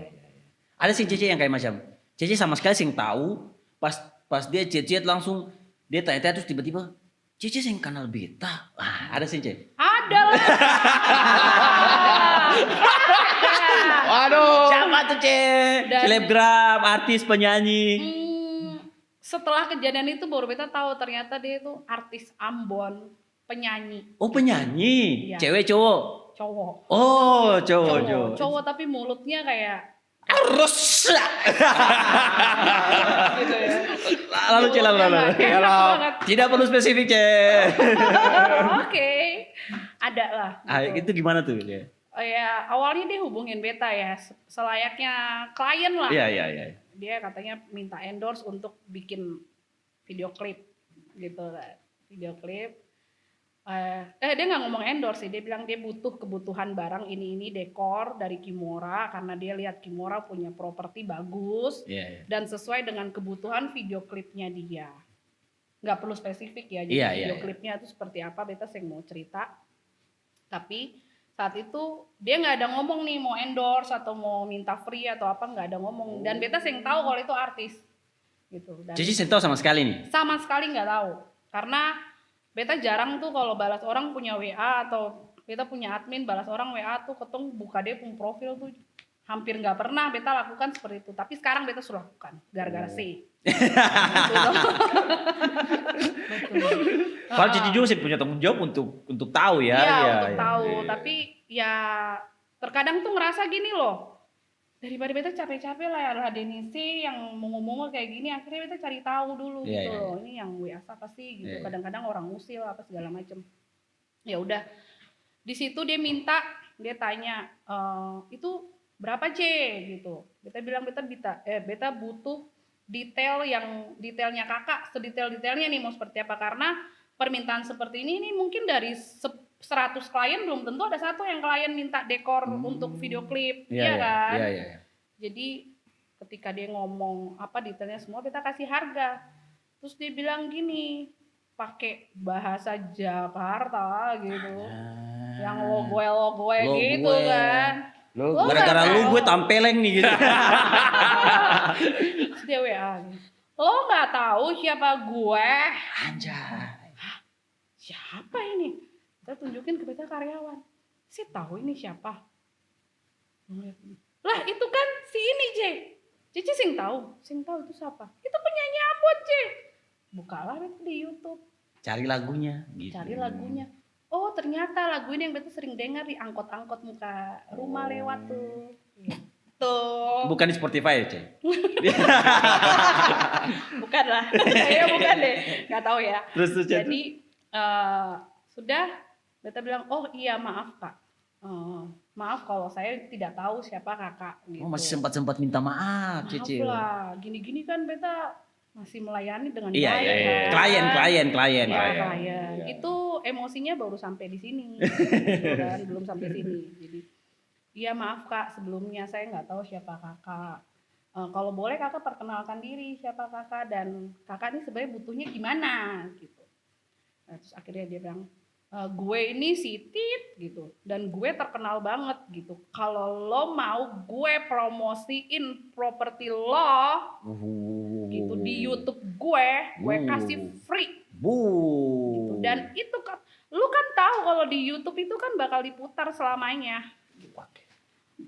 Ada sih Cece yang kayak macam Cece sama sekali sing tahu pas dia chat langsung dia tanya-tanya terus tiba-tiba Cece sing kenal beta. Ada sih Cece. Ada lah. Waduh. Siapa tuh Cece? Selebgram, artis, penyanyi. Setelah kejadian itu baru beta tahu ternyata dia itu artis Ambon, penyanyi. Oh, penyanyi. Iya. Cewek cowok. Cowok. Oh, cowok. Cowok tapi mulutnya kayak Arus. gitu ya. Lalu Cece lalu. Enak banget. Tidak perlu spesifik Cece. Oke. Ada lah. Itu gimana tuh ya? Ya awalnya dia hubungin beta ya selayaknya klien lah. Iya. Dia katanya minta endorse untuk bikin video klip gitu lah. Video klip. Dia nggak ngomong endorse sih, dia bilang dia butuh kebutuhan barang ini dekor dari Kimora karena dia lihat Kimora punya properti bagus dan sesuai dengan kebutuhan video klipnya dia. Nggak perlu spesifik ya, jadi video klipnya itu seperti apa beta sih mau cerita. Tapi saat itu dia nggak ada ngomong nih mau endorse atau mau minta free atau apa, nggak ada ngomong. Dan beta sih tahu kalau itu artis gitu. Dan Cici tahu sama sekali nih? Sama sekali nggak tahu karena beta jarang tuh kalau balas orang punya WA atau beta punya admin balas orang WA tuh ketemu buka dia punya profil tuh hampir nggak pernah beta lakukan seperti itu. Tapi sekarang beta sudah lakukan gara-gara C. Kalau Cici juga sih punya tanggung jawab untuk tahu ya. Iya, untuk tahu. Tapi ya terkadang tuh ngerasa gini loh. Daripada beta capek-capek lah ya Denisi yang ngomong kayak gini, akhirnya beta cari tahu dulu gitu loh. Ini yang WA apa sih gitu. Kadang-kadang orang usil apa segala macem. Ya udah. Di situ dia minta, dia tanya, itu berapa C gitu. Beta bilang beta butuh detailnya kakak, sedetail-detailnya nih mau seperti apa, karena permintaan seperti ini mungkin dari 100 klien belum tentu ada satu yang klien minta dekor untuk video klip, kan? Iya. Jadi ketika dia ngomong apa detailnya semua, beta kasih harga. Terus dia bilang gini, pakai bahasa Jakarta gitu, yang logoe gitu kan. Gara-gara lu gue tampeleng nih gitu. Terus dia WA, lo nggak tahu siapa gue? Anjay. Siapa ini? Kita tunjukin ke beta karyawan. Si tahu ini siapa? Lah itu kan si ini Cici sing tahu itu siapa? Itu penyanyi Ambon Bukalah di YouTube. Cari lagunya. Gitu. Cari lagunya. Oh ternyata lagu ini yang beta sering dengar di angkot-angkot muka rumah lewat tuh. Gitu. Bukan di Spotify ya, Cek? Bukan lah. Kayaknya bukan deh. Gak tahu ya. Terus jadi sudah beta bilang, oh iya maaf kak. Maaf kalau saya tidak tahu siapa kakak. Gitu. Oh masih sempat minta maaf, Cici. Maaf lah. Gini-gini kan beta masih melayani dengan baik. Iya. Klien. Itu emosinya baru sampai di sini, dan belum sampai sini. Jadi, iya maaf kak, sebelumnya saya nggak tahu siapa kakak. Kalau boleh kakak perkenalkan diri siapa kakak dan kakak ini sebenarnya butuhnya gimana gitu. Nah, terus akhirnya dia bilang, gue ini si Tit gitu, dan gue terkenal banget gitu. Kalau lo mau gue promosiin properti lo gitu di YouTube gue kasih free. Gitu. Dan itu kan, lu kan tahu kalau di YouTube itu kan bakal diputar selamanya.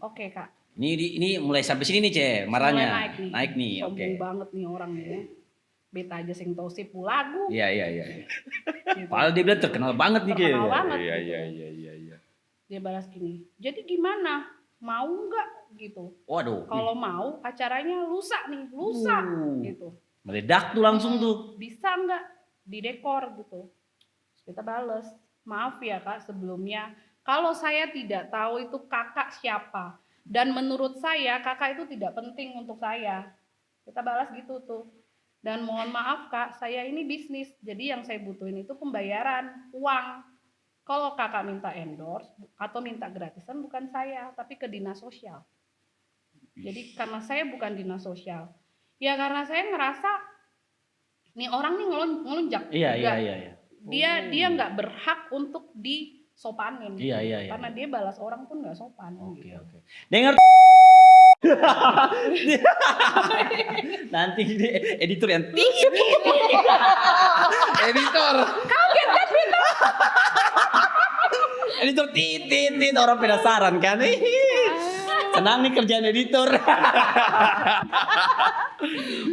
Oke kak. Ini mulai sampai sini nih Cek, marahnya. Naik nih. Sombong banget nih orang ya. Beta aja sing tau sip lagu. Iya. Gitu. Padahal dia bilang terkenal banget nih Cek. Terkenal banget. Iya. Dia balas gini, jadi gimana? Mau nggak gitu? Waduh. Kalau mau acaranya lusa gitu. Meledak tuh langsung tuh. Bisa nggak didekor gitu. Terus kita bales, maaf ya kak sebelumnya, kalau saya tidak tahu itu kakak siapa, dan menurut saya kakak itu tidak penting untuk saya. Kita balas gitu tuh. Dan mohon maaf kak, saya ini bisnis, jadi yang saya butuhin itu pembayaran, uang. Kalau kakak minta endorse atau minta gratisan bukan saya, tapi ke dinas sosial. Jadi karena saya bukan dinas sosial, ya karena saya ngerasa nih orang nih ngelunjak. Iya. Dia nggak berhak untuk disopanin. Iya. Karena dia balas orang pun nggak sopan. Oke. gitu. Dengar. Nanti di editor yang Editor. editor titit orang penasaran kan. Senang nih kerjaan editor.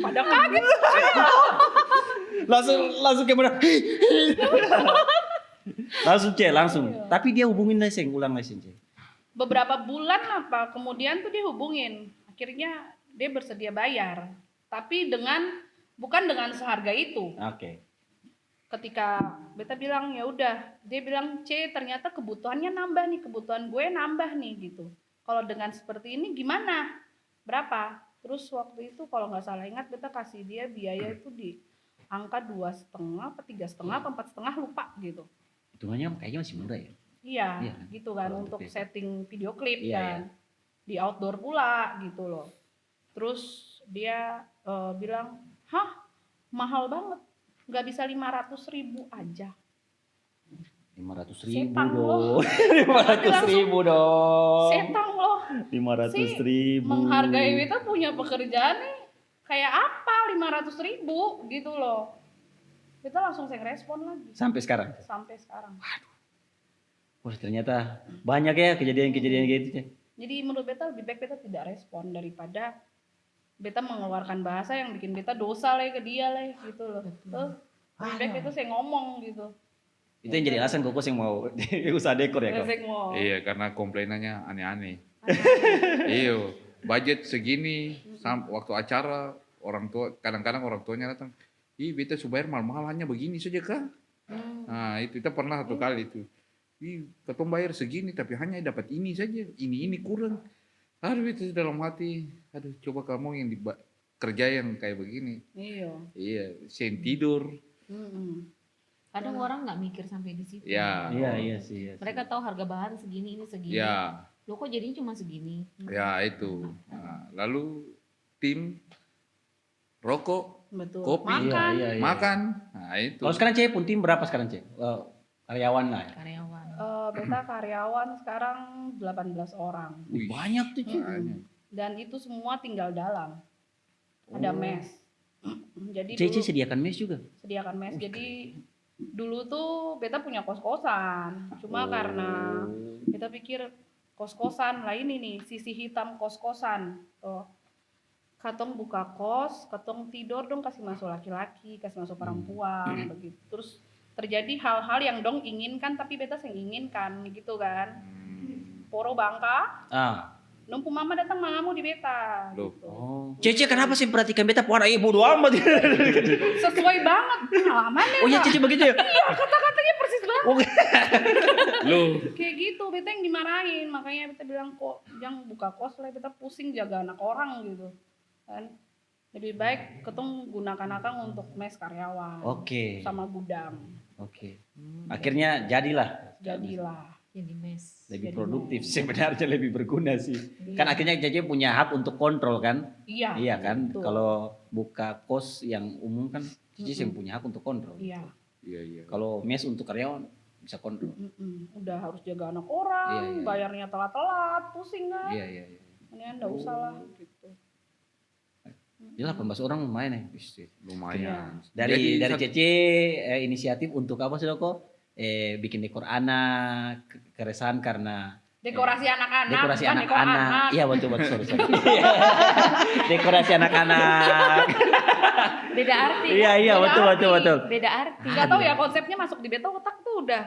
Pada kaget. langsung kamera. langsung. Tapi dia hubungin Leseng, ulang Leseng, Ce. Beberapa bulan apa kemudian tuh dia hubungin. Akhirnya dia bersedia bayar. Tapi bukan dengan seharga itu. Oke. Ketika beta bilang ya udah, dia bilang C ternyata kebutuhannya nambah nih, kebutuhan gue nambah nih gitu. Kalau dengan seperti ini gimana? Berapa? Terus waktu itu kalau nggak salah ingat beta kasih dia biaya itu di angka 2,5, 3,5, 4,5 lupa gitu. Hitungannya kayaknya masih murah ya. Iya, Iya. gitu kan Kalau untuk untuk setting video klip Iya, kan. Di outdoor pula gitu loh. Terus dia bilang, "Hah? Mahal banget. Nggak bisa 500.000 aja." 500.000 Setang dong. 500.000 dong. Setang loh. 500.000. Menghargai beta punya pekerjaan nih kayak apa 500.000 gitu loh. Beta langsung saya respon lagi Sampai sekarang. sampai sekarang. Wah, ternyata banyak ya kejadian-kejadian gitu, Ce. Jadi menurut beta lebih baik beta tidak respon daripada beta mengeluarkan bahasa yang bikin beta dosa lah ke dia lah gitu loh. Lebih baik beta saya ngomong gitu. Itu yang jadi alasan Koko yang mau usaha dekor ya, Kok? Saya mau. Iya, karena komplainannya aneh-aneh. Iyo, budget segini, waktu acara orang tua, kadang-kadang orang tuanya datang, ih beta bayar mahal-mahal hanya begini saja kah? Nah itu kita pernah satu kali itu, ih ketong bayar segini tapi hanya dapat ini saja, ini kurang. Aduh itu dalam hati, aduh coba kamu yang kerja yang kayak begini. Iya, sen tidur. Kadang orang nggak mikir sampai di situ. Ya. Iya sih. Mereka tahu harga bahan segini, ini segini. Ya. Loh kok jadinya cuma segini? Ya itu. Nah, lalu tim rokok, Betul. kopi, Iya. makan. Nah itu. Kalau sekarang Ce pun tim berapa sekarang, Ce? Karyawan lah ya. Karyawan. Beta karyawan sekarang 18 orang. Wih, Banyak tuh, Ce. banyak. Dan itu semua tinggal dalam. Ada mes. Jadi Ce dulu sediakan mes juga. sediakan mes. Jadi dulu tuh beta punya kos-kosan. Cuma karena kita pikir kos-kosan lah ini nih sisi hitam kos-kosan. Tuh. Katong buka kos, katong tidur dong kasih masuk laki-laki, kasih masuk perempuan begitu. Terus terjadi hal-hal yang dong inginkan tapi beta sing inginkan gitu kan. Poro bangka, numpu mama datang mangamu di beta. Loh. Gitu. Oh. Ce kenapa sih perhatikan beta puan ibu bodo amat. Sesuai banget pengalamannya. Oh iya Ce begitu ya. Iya, kata-katanya persis banget. Oke. Loh. Kayak gitu, beta yang dimarahin. Makanya beta bilang kok jangan buka kos lah, beta pusing jaga anak orang gitu. Kan lebih baik ketong gunakan akang untuk mes karyawan. Oke. Sama gudang. Oke. Akhirnya jadilah. Jadi mes. Lebih Jadi produktif sebenarnya, lebih berguna sih. Kan akhirnya Cece punya hak untuk kontrol kan? Iya. Iya kan? betul. Kalau buka kos yang umum kan Cece yang punya hak untuk kontrol. Iya. Iya. Kalau mes untuk karyawan bisa kontrol. Udah harus jaga anak orang, Iya. bayarnya telat-telat, pusing kan? Iya. Ini enggak usah lah gitu. Jadi 18 orang lumayan ya. Lumayan. Dari Jadi, Cece inisiatif untuk apa sih Doko? Bikin dekor anak, keresahan karena Dekorasi anak-anak. dekorasi bukan dekor anak-anak. anak. Iya betul sorry. Dekorasi anak-anak. Beda arti. Iya betul. Beda arti. Nggak tahu ya konsepnya masuk di beta otak tuh udah.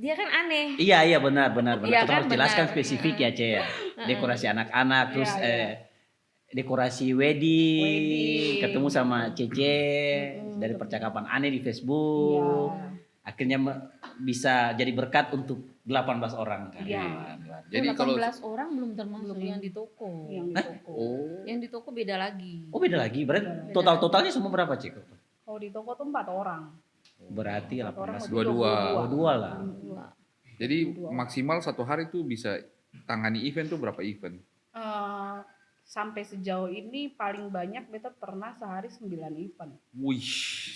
Dia kan aneh. Iya benar. Iya Kita kan, harus jelaskan benar. spesifik ya Ce ya. Dekorasi anak-anak terus Iya. dekorasi wedding, Wedding. ketemu sama Cece dari ketemu. percakapan aneh di Facebook. Iya. Akhirnya bisa jadi berkat untuk 18 orang kan. Iya. Jadi kalau 18 orang belum termasuk Belum. yang di toko. Yang di toko. oh Yang di toko beda lagi. Oh beda lagi, berarti totalnya semua berapa Cik? Kalau di toko tuh 4 orang. Berarti 18 4 orang berarti Dua-dua. 22 lah. Dua. jadi maksimal satu hari tuh bisa tangani event tuh berapa event? Eh, sampai sejauh ini paling banyak beta pernah sehari 9 event. Wih,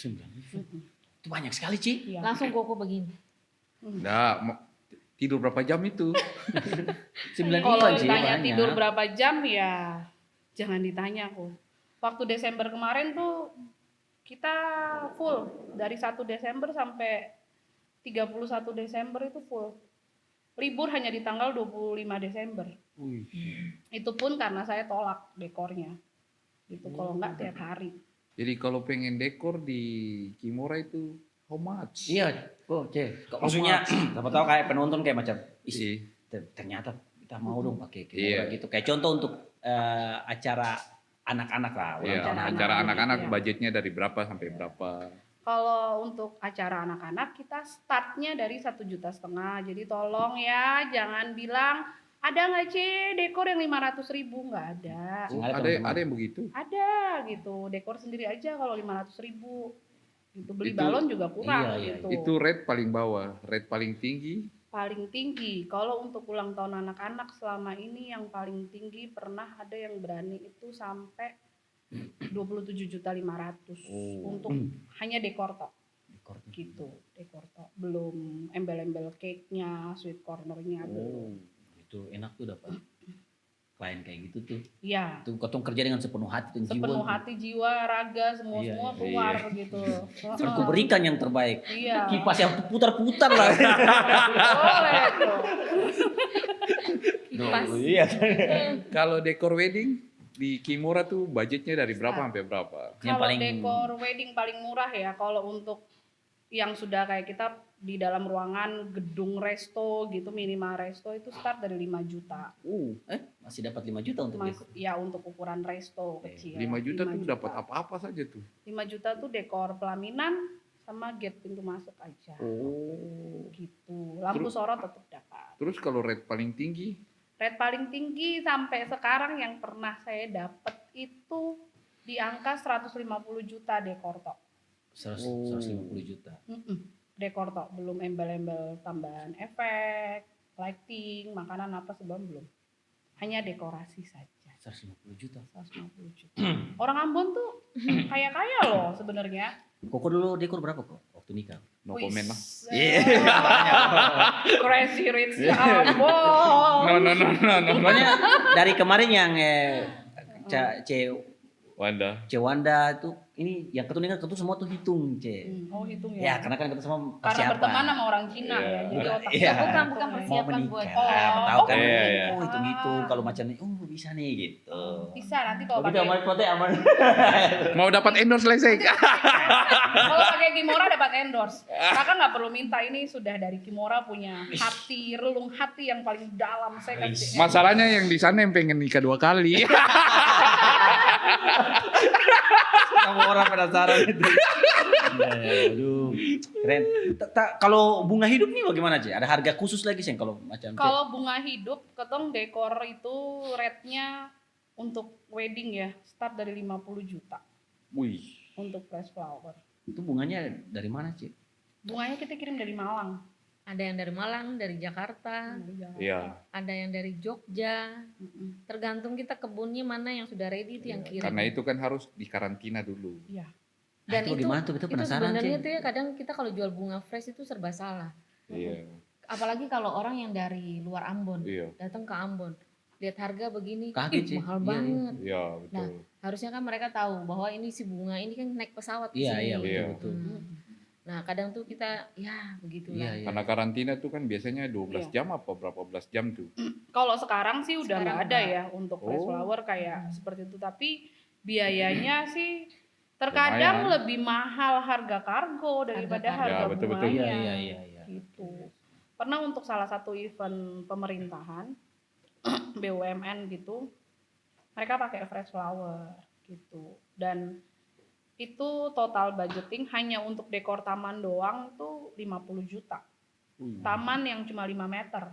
9. Mm-mm. Itu banyak sekali Cik. Iya. Langsung koko begini. dah tidur berapa jam itu? 9 Kalau event Cik, ditanya banyak. tidur berapa jam ya jangan ditanya kok. Waktu Desember kemarin tuh kita full dari 1 Desember sampai 31 Desember itu full. Libur hanya di tanggal 25 Desember. Wih. Itu pun karena saya tolak dekornya. Gitu kalau enggak tiap hari. Jadi kalau pengen dekor di Kimora itu how much? Iya, kok Cik. Maksudnya siapa tahu kayak penonton kayak macam Iya. ternyata kita mau dong pakai Iya. gitu. Kayak contoh untuk acara anak-anak lah. ulang Iya, tahun acara anak-anak Iya. budgetnya dari berapa sampai berapa? Kalau untuk acara anak-anak kita startnya dari 1,5 juta. Jadi tolong ya jangan bilang ada nggak dekor yang 500.000, nggak ada. Nggak ada, Ada teman-teman. ada yang begitu? Ada gitu, dekor sendiri aja kalau 500.000. Gitu beli Itu- balon juga kurang Iya, iya. gitu. Itu rate paling bawah, rate paling tinggi. Paling tinggi. Kalau untuk ulang tahun anak-anak selama ini yang paling tinggi pernah ada yang berani itu sampai 27.500.000 Oh. untuk hanya dekor tok. Dekor. Gitu, dekor tok. Belum embel-embel cake-nya, sweet corner-nya belum. Oh, itu enak tuh dapat klien kayak gitu tuh. Iya. Tuh ketong kerja dengan sepenuh hati dan jiwa. Sepenuh hati, jiwa, raga, semua-semua Iya, keluar gitu. Terus ku berikan yang terbaik. Iya. Kipas yang putar-putar lah. Boleh tuh. Kipas. Iya. Kalau dekor wedding di Kimura tuh budgetnya dari berapa Start. sampai berapa? Yang Kalau paling dekor wedding paling murah ya kalau untuk yang sudah kayak kita di dalam ruangan gedung resto gitu, minimal resto itu start dari 5 juta. masih dapat 5 juta untuk Mas, dekor. ya untuk ukuran resto kecil. 5 juta 5 tuh dapat apa-apa saja tuh. 5 juta tuh dekor pelaminan sama gate pintu masuk aja. Oh. Gitu. Lampu Terus- sorot tetap dapat. Terus kalau rate paling tinggi? Rate paling tinggi sampai sekarang yang pernah saya dapat itu di angka 150 juta dekor tok. 150 juta. Dekor tok, belum embel-embel tambahan efek, lighting, makanan apa sebelum belum. Hanya dekorasi saja. 150 juta. 150 juta. Orang Ambon tuh kaya-kaya loh sebenarnya. Koko dulu dekor berapa kok waktu nikah? No Wih, comment lah. Crazy rich Ambon. No. Pokoknya dari kemarin yang Wanda. Wanda itu ini yang ketemu dengan ketemu semua tuh hitung C. Oh hitung Ya ya. karena kan kita semua Karena persiapan. berteman sama orang Cina Iya. ya, jadi otak. Iya. Bukan Mau persiapan buat menikah. Oh. Tahu kan? Iya, iya. Oh hitung-hitung kalau macam ini, bisa nih gitu. Bisa nanti kalau Tapi aman pakai foto aman. Mau dapat endorse lesek. kalau pakai Kimora dapat endorse. Kakak nggak perlu minta, ini sudah dari Kimora punya hati, relung hati yang paling dalam saya kasih. Masalahnya yang di sana yang pengen nikah 2 kali. Kamu orang penasaran itu. Aduh, keren. Kalau bunga hidup nih bagaimana Ci? Ada harga khusus lagi sih kalau macam C? Kalau bunga hidup, ketong dekor itu rate-nya untuk wedding ya, start dari 50 juta Wih. untuk fresh flower. Itu bunganya dari mana Ci? Bunganya kita kirim dari Malang. Ada yang dari Malang, dari Jakarta, Dari Jakarta. Iya. ada yang dari Jogja. Mm-mm. Tergantung kita kebunnya mana yang sudah ready itu yang kirim. Karena itu kan harus dikarantina dulu. Iya. Dan Itu bagaimana tuh? Kita penasaran, sebenarnya Ci. tuh ya kadang kita kalau jual bunga fresh itu serba salah. Iya. Apalagi kalau orang yang dari luar Ambon Iya. datang ke Ambon, lihat harga begini, Kaget, Ci. mahal Iya, banget. Iya, Nah, betul. harusnya kan mereka tahu bahwa ini si bunga ini kan naik pesawat ke Iya, sini. iya, Iya. betul. Nah, kadang tuh kita ya begitulah. Iya, iya. Karena karantina tuh kan biasanya 12 jam apa berapa belas jam tuh. Kalau sekarang sih udah Sekarang nggak ada enggak. ya untuk fresh Oh. flower kayak seperti itu. Tapi biayanya sih terkadang Lumayan. lebih mahal harga kargo daripada Harga harga kargo. Ya, betul-betul. bunganya. Iya, iya, iya, iya. Gitu. Pernah untuk salah satu event pemerintahan BUMN gitu, mereka pakai fresh flower gitu. Dan itu total budgeting hanya untuk dekor taman doang tuh 50 juta. Taman yang cuma 5 meter,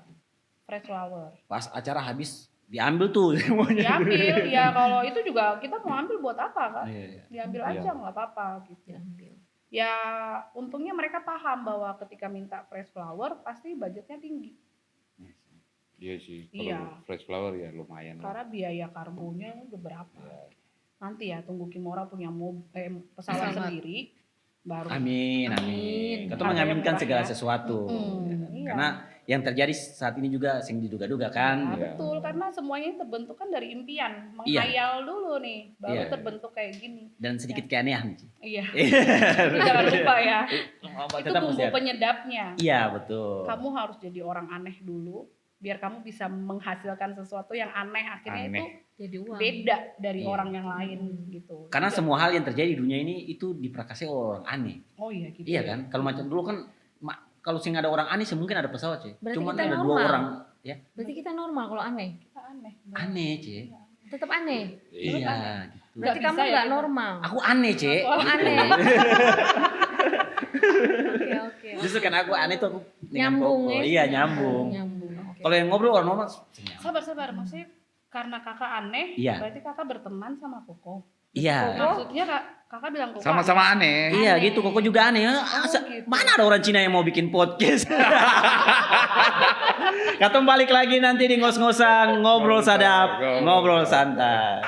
fresh flower. Pas acara habis diambil tuh semuanya. Diambil, ya kalau itu juga kita mau ambil buat apa kan? Iya. Diambil aja nggak apa-apa gitu. Diambil. Ya untungnya mereka paham bahwa ketika minta fresh flower pasti budgetnya tinggi. Iya sih, Iya. kalau fresh flower ya lumayan lah. Karena biaya kargonya udah berapa. Nanti ya tunggu Kimora punya pesawat sendiri baru. Amin. Kita mengaminkan segala sesuatu. Iya. Karena yang terjadi saat ini juga sing diduga-duga kan. Nah, betul, karena semuanya terbentuk kan dari impian, Iya. menghayal dulu nih, baru Iya. terbentuk kayak gini. Dan sedikit keanehan. Iya. Itu jangan lupa ya. Itu Tetap bumbu mesti ada. penyedapnya. Iya, betul. Kamu harus jadi orang aneh dulu, biar kamu bisa menghasilkan sesuatu yang aneh. Akhirnya Aneh. itu Jadi uang. beda dari Iya. orang yang lain gitu. Karena Jadi- semua hal yang terjadi di dunia ini itu diprakarsai oleh orang aneh. Oh iya gitu. Iya kan? Kalau macam dulu kan kalau sing ada orang aneh mungkin ada pesawat, Cek. Berarti Cuman kita ada 2 normal. orang, ya. Berarti kita normal kalau aneh. Kita aneh. Aneh, Cek. Tetap aneh. Iya, gitu. Berarti Nggak kamu bisa ya nggak kita. normal. Aku aneh, Cek. Oh, Gitu. aneh. Oke. Justru kan aku aneh tuh aku dengan Nyambung Koko. ya. Iya, nyambung. Nyambung. Oke. Kalau yang ngobrol orang normal Sabar, maksudnya karena kakak aneh, Iya. berarti kakak berteman sama Koko. Iya. Maksudnya kakak bilang Koko Sama-sama aneh. Iya gitu, Koko juga aneh. gitu. Mana ada orang Cina yang mau bikin podcast? Katong balik lagi nanti di ngos-ngosan, ngobrol sadap, ngobrol santai.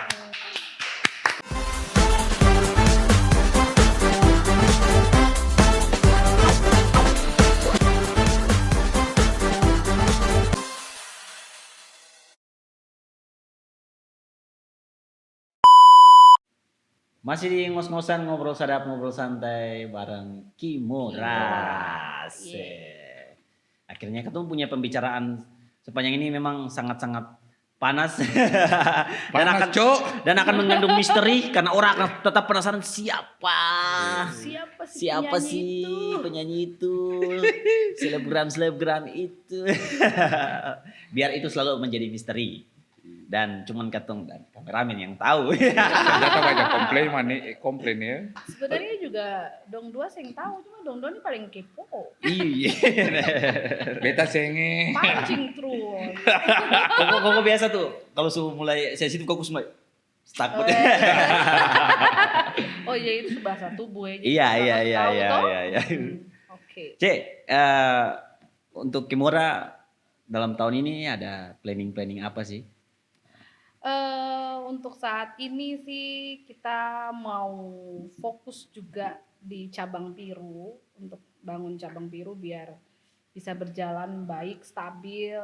Masih di ngos-ngosan, ngobrol sadap, ngobrol santai bareng Kimora. Asik. Akhirnya ketemu punya pembicaraan sepanjang ini memang sangat-sangat panas. Panas, Cok. dan akan mengandung misteri karena orang akan tetap penasaran siapa Siapa sih sih penyanyi itu? penyanyi itu, selebgram itu. Biar itu selalu menjadi misteri. Dan cuman Katong dan kameramen yang tahu. Ternyata banyak komplain ya. Sebenarnya juga Dong Dua yang tahu, cuma Dong Dua ini paling kepo. Iya. Beta senge. Pancing terus. Koko biasa tuh kalau sudah mulai sensitif koko mulai takut. Oh iya, itu bahasa tubuh ya. Jadi Iya. kita harus tahu toh. Oke. Cek, untuk Kimura dalam tahun ini ada planning apa sih? Untuk saat ini sih kita mau fokus juga di cabang biru, untuk bangun cabang biru biar bisa berjalan baik, stabil,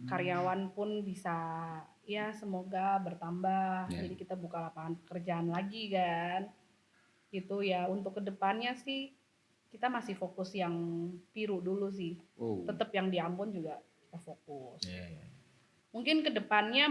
karyawan pun bisa ya semoga bertambah. Ya. Jadi kita buka lapangan pekerjaan lagi kan. Gitu ya, untuk kedepannya sih kita masih fokus yang biru dulu sih. Oh. Tetap yang di Ambon juga kita fokus. Mungkin kedepannya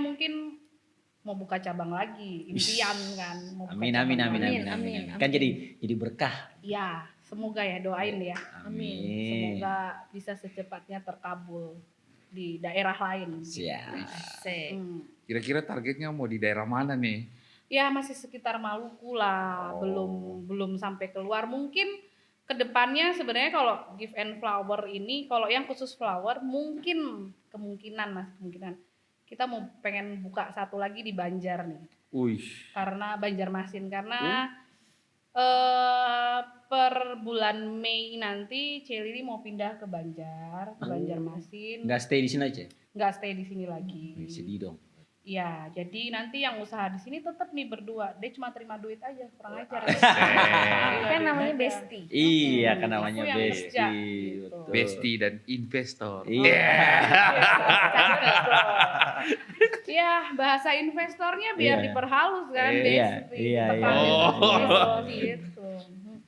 mau buka cabang lagi, impian kan. Mau buka Amin. cabang lagi. Amin. Kan jadi berkah. Ya, semoga ya, doain ya. Amin. Semoga bisa secepatnya terkabul di daerah lain. Siap. Asik. Kira-kira targetnya mau di daerah mana nih? Ya masih sekitar Maluku lah, belum sampai keluar. Mungkin kedepannya sebenarnya kalau Give and Flower ini, kalau yang khusus flower mungkin kemungkinan kita mau pengen buka satu lagi di Banjar nih, Wih. karena Banjarmasin karena per bulan Mei nanti Celili mau pindah ke Banjarmasin, Nggak stay di sini aja. nggak stay di sini lagi. Sedih dong. Iya, jadi nanti yang usaha di sini tetap nih berdua. Dia cuma terima duit aja, kurang ajar. Kan namanya bestie. Iya, kan namanya Aku yang bestie. kerja, gitu. Betul. Bestie dan investor. Iya. Ya, bahasa investornya biar Iya. diperhalus kan, Iya, bestie. iya, Tekan iya. investor gitu.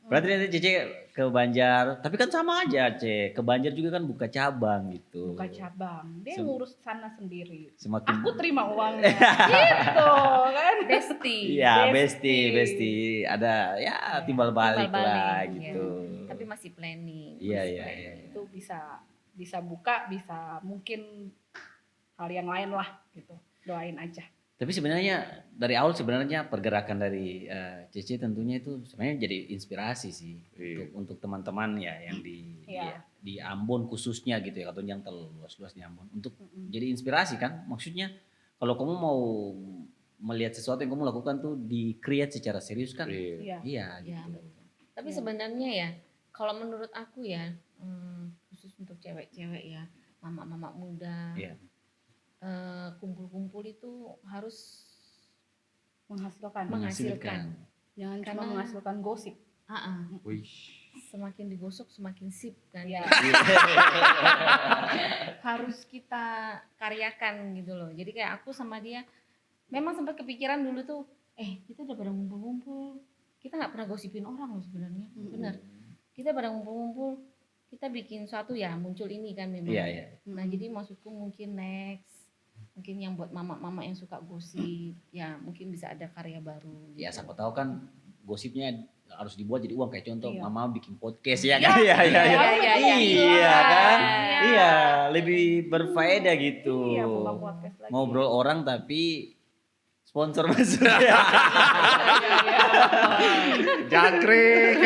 Berarti nanti Cece ke Banjar, tapi kan sama aja Ce, ke Banjar juga kan buka cabang gitu. Buka cabang, dia Sem- ngurus sana sendiri. Semakin Aku terima uangnya, gitu kan. Bestie. Iya, Bestie. bestie. Ada ya timbal balik Timbal lah balik, gitu. Tapi masih planning. Iya, Masih iya, planning. iya. Itu bisa buka, bisa mungkin hal yang lain lah gitu. Doain aja. Tapi sebenarnya dari awal sebenarnya pergerakan dari Cece tentunya itu sebenarnya jadi inspirasi sih Iya. untuk teman-teman ya yang di Iya. di Ambon khususnya gitu ya, atau yang terluas-luas di Ambon untuk jadi inspirasi kan. Maksudnya kalau kamu mau melihat sesuatu yang kamu lakukan tuh di-create secara serius kan. Iya. Iya. Iya Ya, gitu. betul. Tapi Ya. sebenarnya ya, kalau menurut aku ya, khusus untuk cewek-cewek ya, mama-mama muda, Iya. kumpul-kumpul itu harus Menghasilkan. menghasilkan. Jangan cuma Karena- menghasilkan gosip. Wih. Semakin digosok semakin sip kan. Iya. Harus kita karyakan gitu loh. Jadi kayak aku sama dia, memang sempat kepikiran dulu tuh, kita udah pada ngumpul-ngumpul, kita nggak pernah gosipin orang loh sebenarnya. Bener. Kita pada ngumpul-ngumpul, kita bikin suatu ya muncul ini kan memang. Iya, iya. Nah jadi maksudku mungkin next, mungkin yang buat mama-mama yang suka gosip, ya mungkin bisa ada karya baru. Ya gitu. siapa tahu kan gosipnya harus dibuat jadi uang, kayak contoh Iya. mama bikin podcast ya kan. Iya, iya, iya. Iya kan? Iya. Iya, lebih berfaedah gitu. Iya, bukan podcast lagi. Ngobrol orang tapi sponsor masuk. Jangkrik.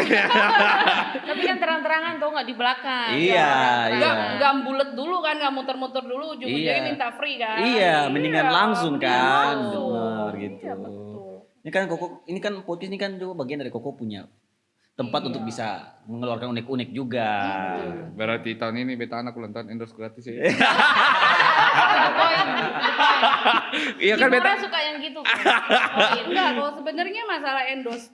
Tapi kan terang-terangan tuh nggak di belakang. Iya, Terang-terangan. Nggak bulet dulu kan, nggak muter-muter dulu, ujung-ujungnya Iya. minta free kan. Iya, mendingan langsung kan. langsung. Benar gitu. Iya, betul. Ini kan Koko, ini kan podcast ini kan juga bagian dari Koko punya tempat Iya. untuk bisa mengeluarkan unik-unik juga. Berarti tahun ini beta anak ulang tahun endorse gratis ya. Iya kan beta. Kimora suka yang gitu kan. Enggak, kalau sebenarnya masalah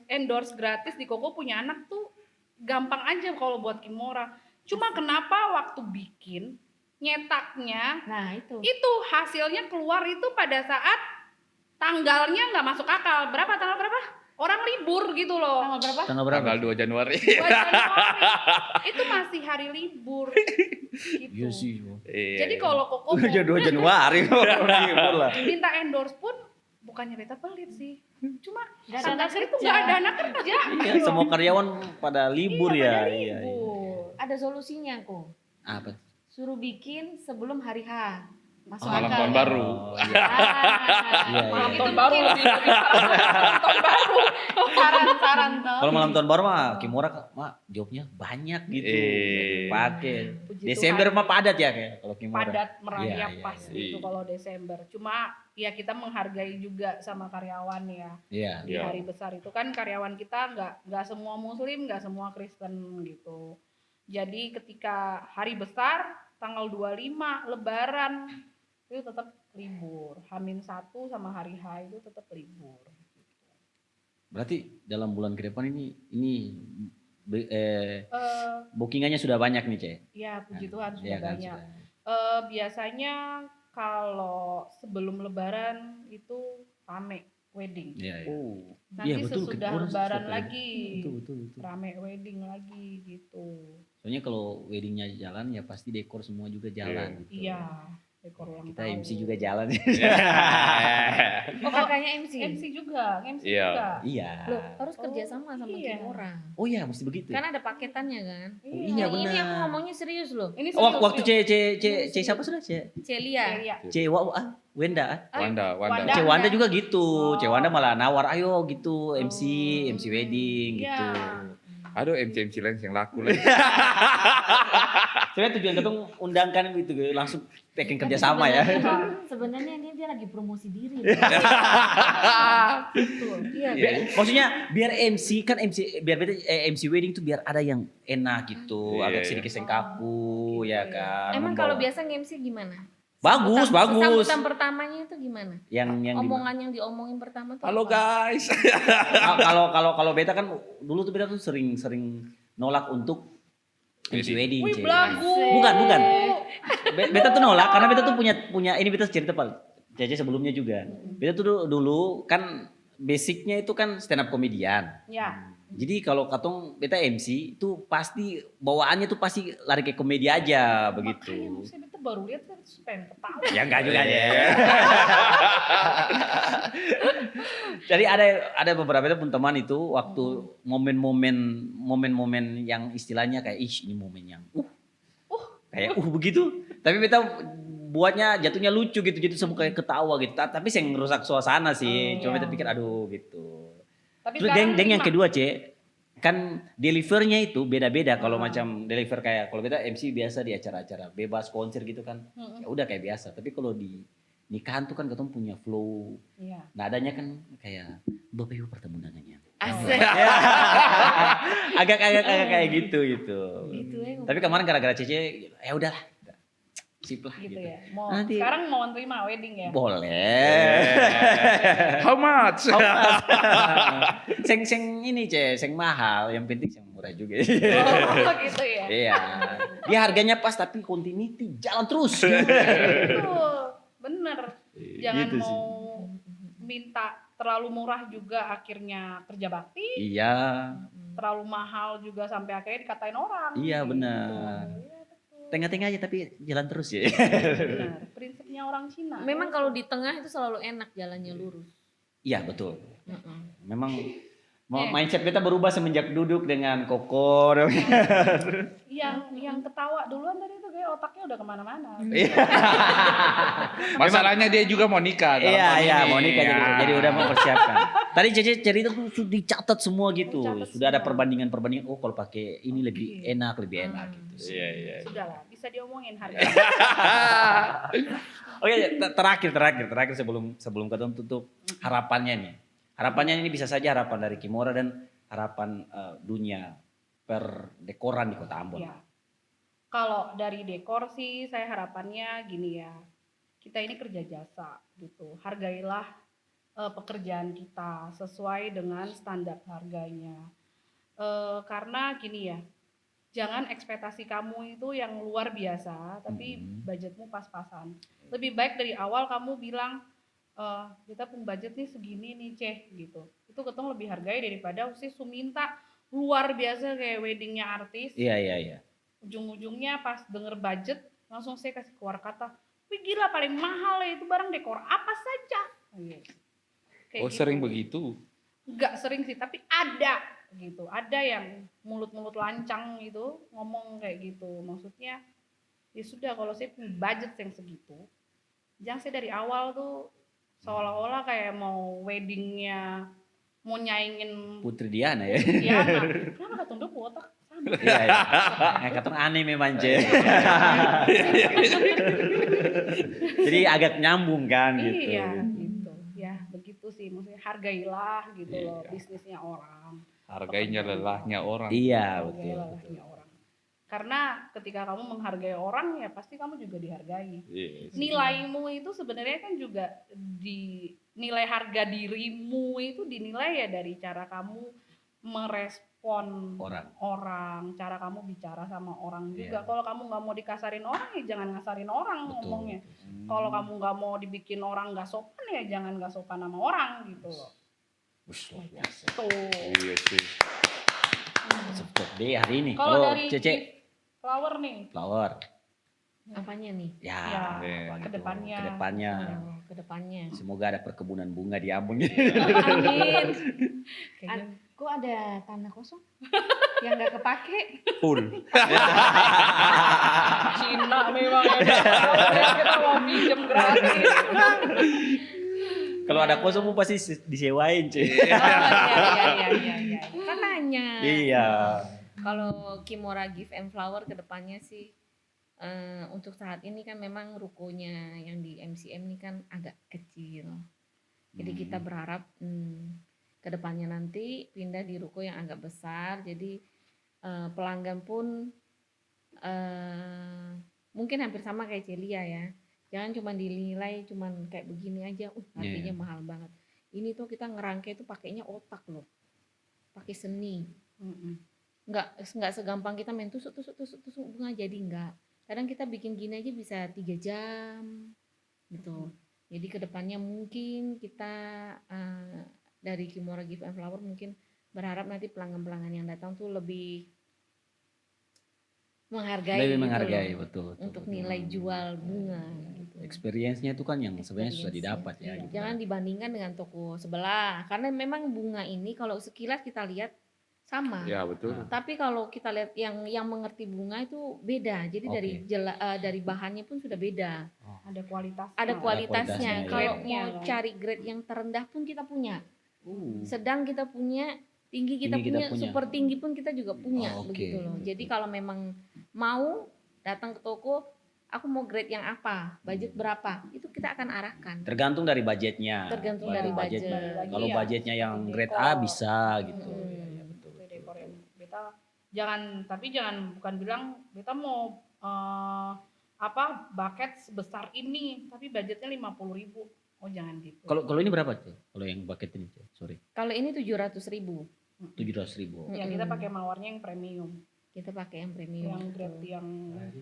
endorse gratis di Koko punya anak tuh gampang aja kalau buat Kimora. Cuma kenapa waktu bikin nyetaknya Nah itu. itu hasilnya keluar itu pada saat tanggalnya nggak masuk akal. Berapa tanggal berapa? Orang libur gitu loh. Tanggal berapa? Tanggal berapa? Tanggal 2 Januari. 2 Januari. Itu masih hari libur. Gitu. Iya sih. Iya. Jadi kalau Koko mau Udah 2 Januari libur lah. minta endorse pun bukannya beta pelit sih. Cuma Nggak ada tanggal anak segitu kerja. nggak ada anak kerja. Iya, semua karyawan pada libur Iya, ya. pada Iya, iya. libur. Ada solusinya kok. Apa? Suruh bikin sebelum hari H. Masuk Malam akal. tahun baru. Oh, iya. Ah, Iya, Malam iya. tahun baru lebih malam tahun baru. Saran-saran tuh. Kalau malam tahun baru mah Kimura mah jobnya banyak gitu. Pakai. Puji Desember Tuhan. mah padat ya kayak kalau Kimura. Padat merayak Iya, iya, pas iya. gitu kalau Desember. Cuma ya kita menghargai juga sama karyawan ya. Iya. Di Iya. hari besar itu kan karyawan kita nggak semua Muslim, nggak semua Kristen gitu. Jadi ketika hari besar tanggal 25 Lebaran itu tetap libur. H-1 sama hari H itu tetap libur. Berarti dalam bulan ke depan ini Eh, bookingannya sudah banyak nih, Cek. ya puji Tuhan sudah Iya kan, banyak. sudah. Biasanya kalau sebelum Lebaran itu rame wedding. Iya, iya. Nanti Iya, betul. sesudah Orang Lebaran suka- lagi Betul, betul, betul. rame wedding lagi gitu. Soalnya kalau weddingnya jalan ya pasti dekor semua juga jalan. Gitu. Iya, dekor ulang Kita tahun. MC juga jalan. Oh kakaknya MC. MC juga, MC Iya. juga. Iya. Loh, harus kerja sama sama iya. Kimura. Oh iya, mesti begitu. Kan ada paketannya kan. Iya, Yang ini benar. aku ngomongnya serius loh. Ini Oh, serius, waktu serius. C siapa sudah? C Celia. Iya. C Wenda. Wanda. Wanda. C Wanda juga gitu. Oh. C Wanda malah nawar ayo gitu MC wedding Iya. gitu. Aduh MC lain yang laku lagi. Sebenarnya tujuan ketemu undangkan gitu langsung pengen kerja sama ya. Sebenarnya dia lagi promosi diri. Betul. Iya. Iya. Maksudnya biar MC kan biar beta MC wedding tuh biar ada yang enak gitu, Iya, agak iya. sedikit yang kaku ya kan. Emang membawa- kalau biasa nge-MC gimana? Bagus, bagus. Sambutan pertamanya itu gimana? yang gimana? Omongan yang diomongin pertama tuh Halo apa? guys. Kalau beta kan dulu tuh beta tuh sering nolak untuk MC wedding. Wih, Cek. belagu. Bukan. Beta tuh nolak karena beta tuh punya ini beta cerita Pak. Jaja sebelumnya juga. Beta tuh dulu kan basicnya itu kan stand up komedian. Ya. Jadi kalau katong beta MC itu pasti bawaannya tuh pasti lari ke komedi aja Makanya begitu. maksudnya kita baru lihat kan pengen ketawa. Ya enggak juga ya. Jadi ada beberapa teman itu waktu momen-momen yang istilahnya kayak ini momen yang kayak begitu. Tapi beta buatnya jatuhnya lucu gitu, jadi semua kayak ketawa gitu. Tapi yang ngerusak suasana sih. Cuma Iya. kita pikir aduh gitu. Tapi Terus sekarang yang gimana? kedua kan delivernya itu beda-beda. Kalau macam deliver kayak kalau kita MC biasa di acara-acara bebas konser gitu kan, ya udah kayak biasa. Tapi kalau di nikahan tuh kan ketemu punya flow. Iya. Nadanya kan kayak Bapak Ibu pertemuan undangannya. Asik. Agak kayak gitu gitu. Gitu ya. Tapi kemarin gara-gara Cece ya udahlah. Sip lah Gitu gitu. ya. Mau Nanti- sekarang mau terima wedding ya? Boleh. How much? Seng ini seng mahal, yang penting seng murah juga. Oh, gitu ya. Iya. Dia harganya pas tapi continuity jalan terus. Betul, bener. Jangan Gitu sih. mau minta terlalu murah juga akhirnya kerja bakti, Iya. terlalu mahal juga sampai akhirnya dikatain orang. Iya, gitu. benar. Iya, betul. Tengah-tengah aja tapi jalan terus ya. Benar. Prinsipnya orang Cina. Memang kalau di tengah itu selalu enak jalannya lurus. Iya, betul. Heeh. Memang mindset kita berubah semenjak duduk dengan Koko. yang ketawa duluan tadi tuh kayak otaknya udah kemana-mana. Iya. Masalahnya dia juga mau nikah. dalam tahun Iya, ini. mau nikah Ya. jadi udah mau persiapkan. Tadi Cece cerita tuh sudah dicatat semua gitu. Dicatat Sudah ada semua. perbandingan. Oh, kalau pakai ini lebih enak gitu. Iya. Sudahlah, bisa diomongin harga. Oke, terakhir sebelum kita tutup harapannya nih. Harapannya ini bisa saja harapan dari Kimora dan harapan dunia perdekoran di Kota Ambon. Ya. Kalau dari dekor sih saya harapannya gini ya. Kita ini kerja jasa gitu. Hargailah pekerjaan kita sesuai dengan standar harganya. Karena gini ya. Jangan ekspektasi kamu itu yang luar biasa, tapi budgetmu pas-pasan. Lebih baik dari awal kamu bilang, kita pun budget nih segini nih gitu. Itu ketemu lebih hargai daripada minta luar biasa kayak weddingnya artis. Iya. Ujung-ujungnya pas denger budget langsung saya kasih keluar kata, wih gila paling mahal ya itu barang dekor apa saja. Kayak Oh, sering begitu. Enggak sering sih, tapi ada gitu. Ada yang mulut-mulut lancang gitu ngomong kayak gitu. Maksudnya ya sudah kalau saya punya budget yang segitu, jangan saya dari awal tuh seolah-olah kayak mau weddingnya mau nyaingin Putri Diana ya. Diana. Kenapa kata Tunduk otak sama? Iya. Kata aneh memang Ce. Jadi agak nyambung kan gitu. Iya gitu. Ya begitu sih, maksudnya hargailah gitu loh bisnisnya orang. Hargainya lelahnya orang. Iya, Hargai betul. lelahnya orang. Karena ketika kamu menghargai orang ya pasti kamu juga dihargai. Yes. Nilaimu itu sebenarnya kan juga nilai harga dirimu itu dinilai ya dari cara kamu merespon orang, cara kamu bicara sama orang juga. Iya. Kalau kamu nggak mau dikasarin orang ya jangan ngasarin orang ngomongnya. Kalau kamu nggak mau dibikin orang nggak sopan ya jangan nggak sopan sama orang gitu loh. Wih, luar biasa. Tuh. Iya sih. Sukses deh hari ini. Kalau dari Cece flower nih, flower. Apanya nih? Ya, Ya, apa gitu. kedepannya. Kedepannya. Oh, kedepannya. Semoga ada perkebunan bunga di Ambon. Amin. kayaknya Kok ada tanah kosong yang nggak kepake? Full. Cina memang ya. Kita mau pinjem gratis. Kalau ada kosong pun pasti disewain, Ce. Iya. Kan nanya. Iya. Kalau Kimora Gift and Flower kedepannya sih untuk saat ini kan memang rukonya yang di MCM ini kan agak kecil. Jadi kita berharap kedepannya nanti pindah di ruko yang agak besar. Jadi pelanggan pun mungkin hampir sama kayak Celia ya. Jangan cuma dinilai cuman kayak begini aja, harganya mahal banget. Ini tuh kita ngerangkai tuh pakainya otak loh, pakai seni. Nggak segampang kita main tusuk bunga jadi enggak. Kadang kita bikin gini aja bisa 3 jam gitu. Jadi kedepannya mungkin kita dari Kimora Gift and Flower mungkin berharap nanti pelanggan-pelanggan yang datang tuh lebih menghargai, Lebih gitu menghargai, loh, betul. untuk nilai jual bunga gitu. Experience-nya itu kan yang sebenarnya susah didapat ya. Iya. Gitu. Jangan dibandingkan dengan toko sebelah karena memang bunga ini kalau sekilas kita lihat sama. Ya betul. Tapi kalau kita lihat yang mengerti bunga itu beda. Jadi dari bahannya pun sudah beda. Ada kualitas. Ada kualitasnya, kualitasnya. Kalau grade-nya mau kan. cari grade yang terendah pun kita punya. Sedang kita punya, tinggi kita Tinggi kita punya, punya. super tinggi pun kita juga punya, Oh, oke. begitu loh. Jadi kalau memang mau datang ke toko, aku mau grade yang apa, budget berapa, itu kita akan arahkan. Tergantung dari budgetnya. Tergantung dari budget. Kalau Iya. budgetnya yang grade Dekor. A bisa gitu. Iya, betul. Dekor yang beta jangan bukan bilang beta mau bucket sebesar ini tapi budgetnya 50.000. Oh jangan gitu. Kalau ini berapa tuh? Kalau yang bucket ini, Ce? Sorry. Kalau ini 700.000, 700.000. Ya kita pakai mawarnya yang premium, kita pakai yang premium. yang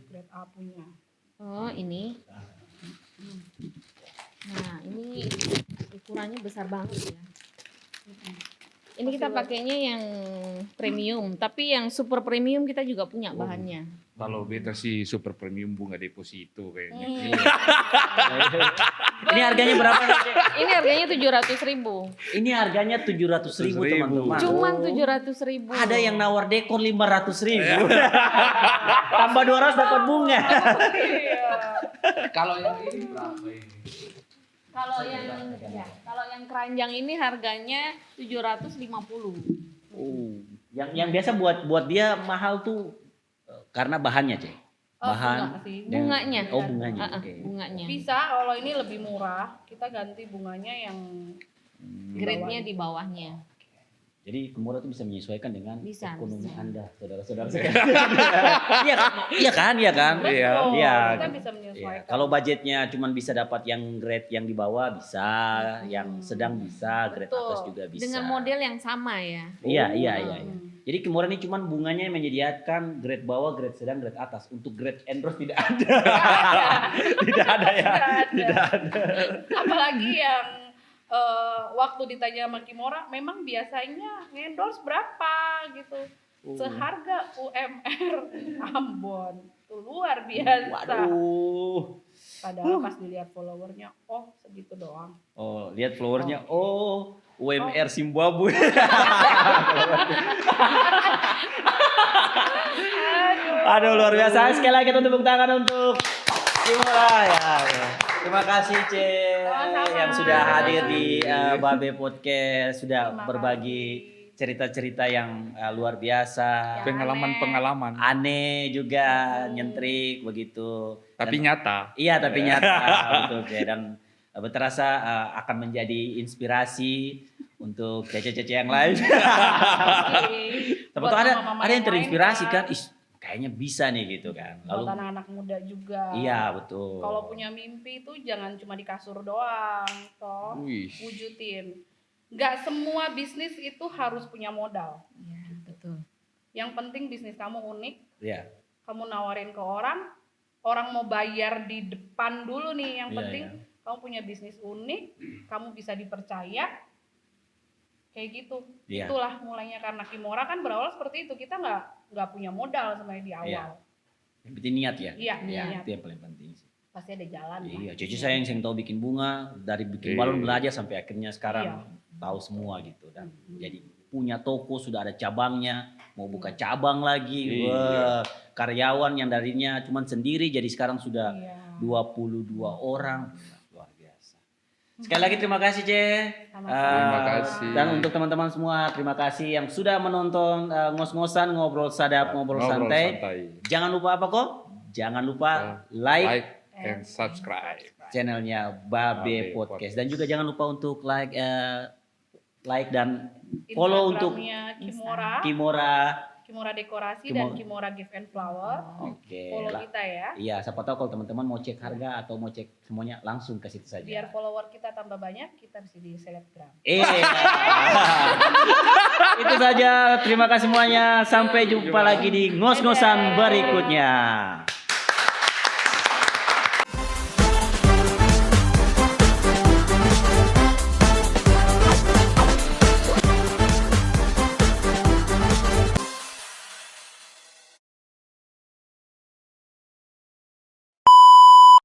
grade A punya. Oh ini. Nah ini ukurannya besar banget ya. Ini kita pakainya yang premium, tapi yang super premium kita juga punya bahannya. Kalau beta sih super premium bunga deposito kayaknya. Ini harganya berapa? Ce? Ini harganya 700.000. Ini harganya 700.000 teman-teman. Cuman 700.000. Ada yang nawar dekor 500.000. Tambah 200 dapat bunga. Kalau yang ini berapa ini? Kalau yang keranjang ini harganya 750. Oh, yang biasa buat dia mahal tuh karena bahannya, Ce. Bahan Bunga sih. Bunganya. Oh, bunganya. Oke. Bunganya. Bisa kalau ini lebih murah kita ganti bunganya yang Grade-nya di bawahnya. Jadi Kimora itu bisa menyesuaikan dengan Bisa, ekonomi bisa. Anda, saudara-saudara sekalian. Iya kan? Betul, Iya. kita bisa Iya. menyesuaikan. Kalau budgetnya cuma bisa dapat yang grade yang di bawah bisa, yang sedang bisa, grade Betul. atas juga bisa. Dengan model yang sama ya. Iya. Jadi Kimora ini cuma bunganya yang menyediakan grade bawah, grade sedang, grade atas. Untuk grade endorse tidak ada. Tidak ada ya. Tidak ada. Apalagi yang waktu ditanya sama Kimora, memang biasanya endorse berapa gitu. Seharga UMR Ambon. Itu luar biasa. Waduh. Padahal pas dilihat followernya, oh segitu doang. Oh, lihat flowernya. Oh, UMR Zimbabwe. Aduh, luar biasa. Sekali lagi kita tepuk tangan untuk Kimora ya. Terima kasih Ce Sama-sama. yang sudah hadir di Babe Podcast, sudah Terima berbagi cerita-cerita yang luar biasa. Pengalaman-pengalaman. Aneh juga, nyentrik begitu. Tapi nyata. Iya, tapi nyata betul Ce. Dan terasa akan menjadi inspirasi untuk cece-cece yang lain. Tapi tuh ada yang terinspirasi kan, kayaknya bisa nih gitu kan. Buat anak-anak muda juga. Iya betul. Kalau punya mimpi itu jangan cuma di kasur doang, toh Wih. wujudin. Nggak semua bisnis itu harus punya modal. Iya, betul. Yang penting bisnis kamu unik, Iya. kamu nawarin ke orang mau bayar di depan dulu nih. Yang Iya, penting iya. kamu punya bisnis unik, kamu bisa dipercaya, kayak gitu. Iya. Itulah mulainya, karena Kimora kan berawal seperti itu. Kita nggak punya modal sebenarnya di awal. Iya. Yang penting niat ya. Iya, Iya, niat. itu yang paling penting sih. Pasti ada jalan. lah. Iya, Cece saya yang tahu bikin bunga, dari bikin Iya. balon belajar sampai akhirnya sekarang Iya. tahu semua gitu dan jadi punya toko, sudah ada cabangnya, mau buka cabang lagi. Iya. Wah, karyawan yang darinya cuma sendiri jadi sekarang sudah Iya. 22 orang. Luar biasa. Sekali lagi terima kasih Ce. Sama-sama. Terima kasih. Dan untuk teman-teman semua terima kasih yang sudah menonton ngos-ngosan, ngobrol sadap, ngobrol santai. Jangan lupa apa kok? Jangan lupa like and subscribe. channelnya Babe Babe Podcast dan juga jangan lupa untuk like dan follow untuk Instagramnya Kimora Dekorasi dan Kimora Gift and Flower. Oke Follow lah. kita ya. Iya, siapa tahu kalau teman-teman mau cek harga atau mau cek semuanya langsung ke situ saja. Biar follower kita tambah banyak, kita bisa di selebgram. Itu saja. Terima kasih semuanya. Sampai jumpa lagi di ngos-ngosan berikutnya.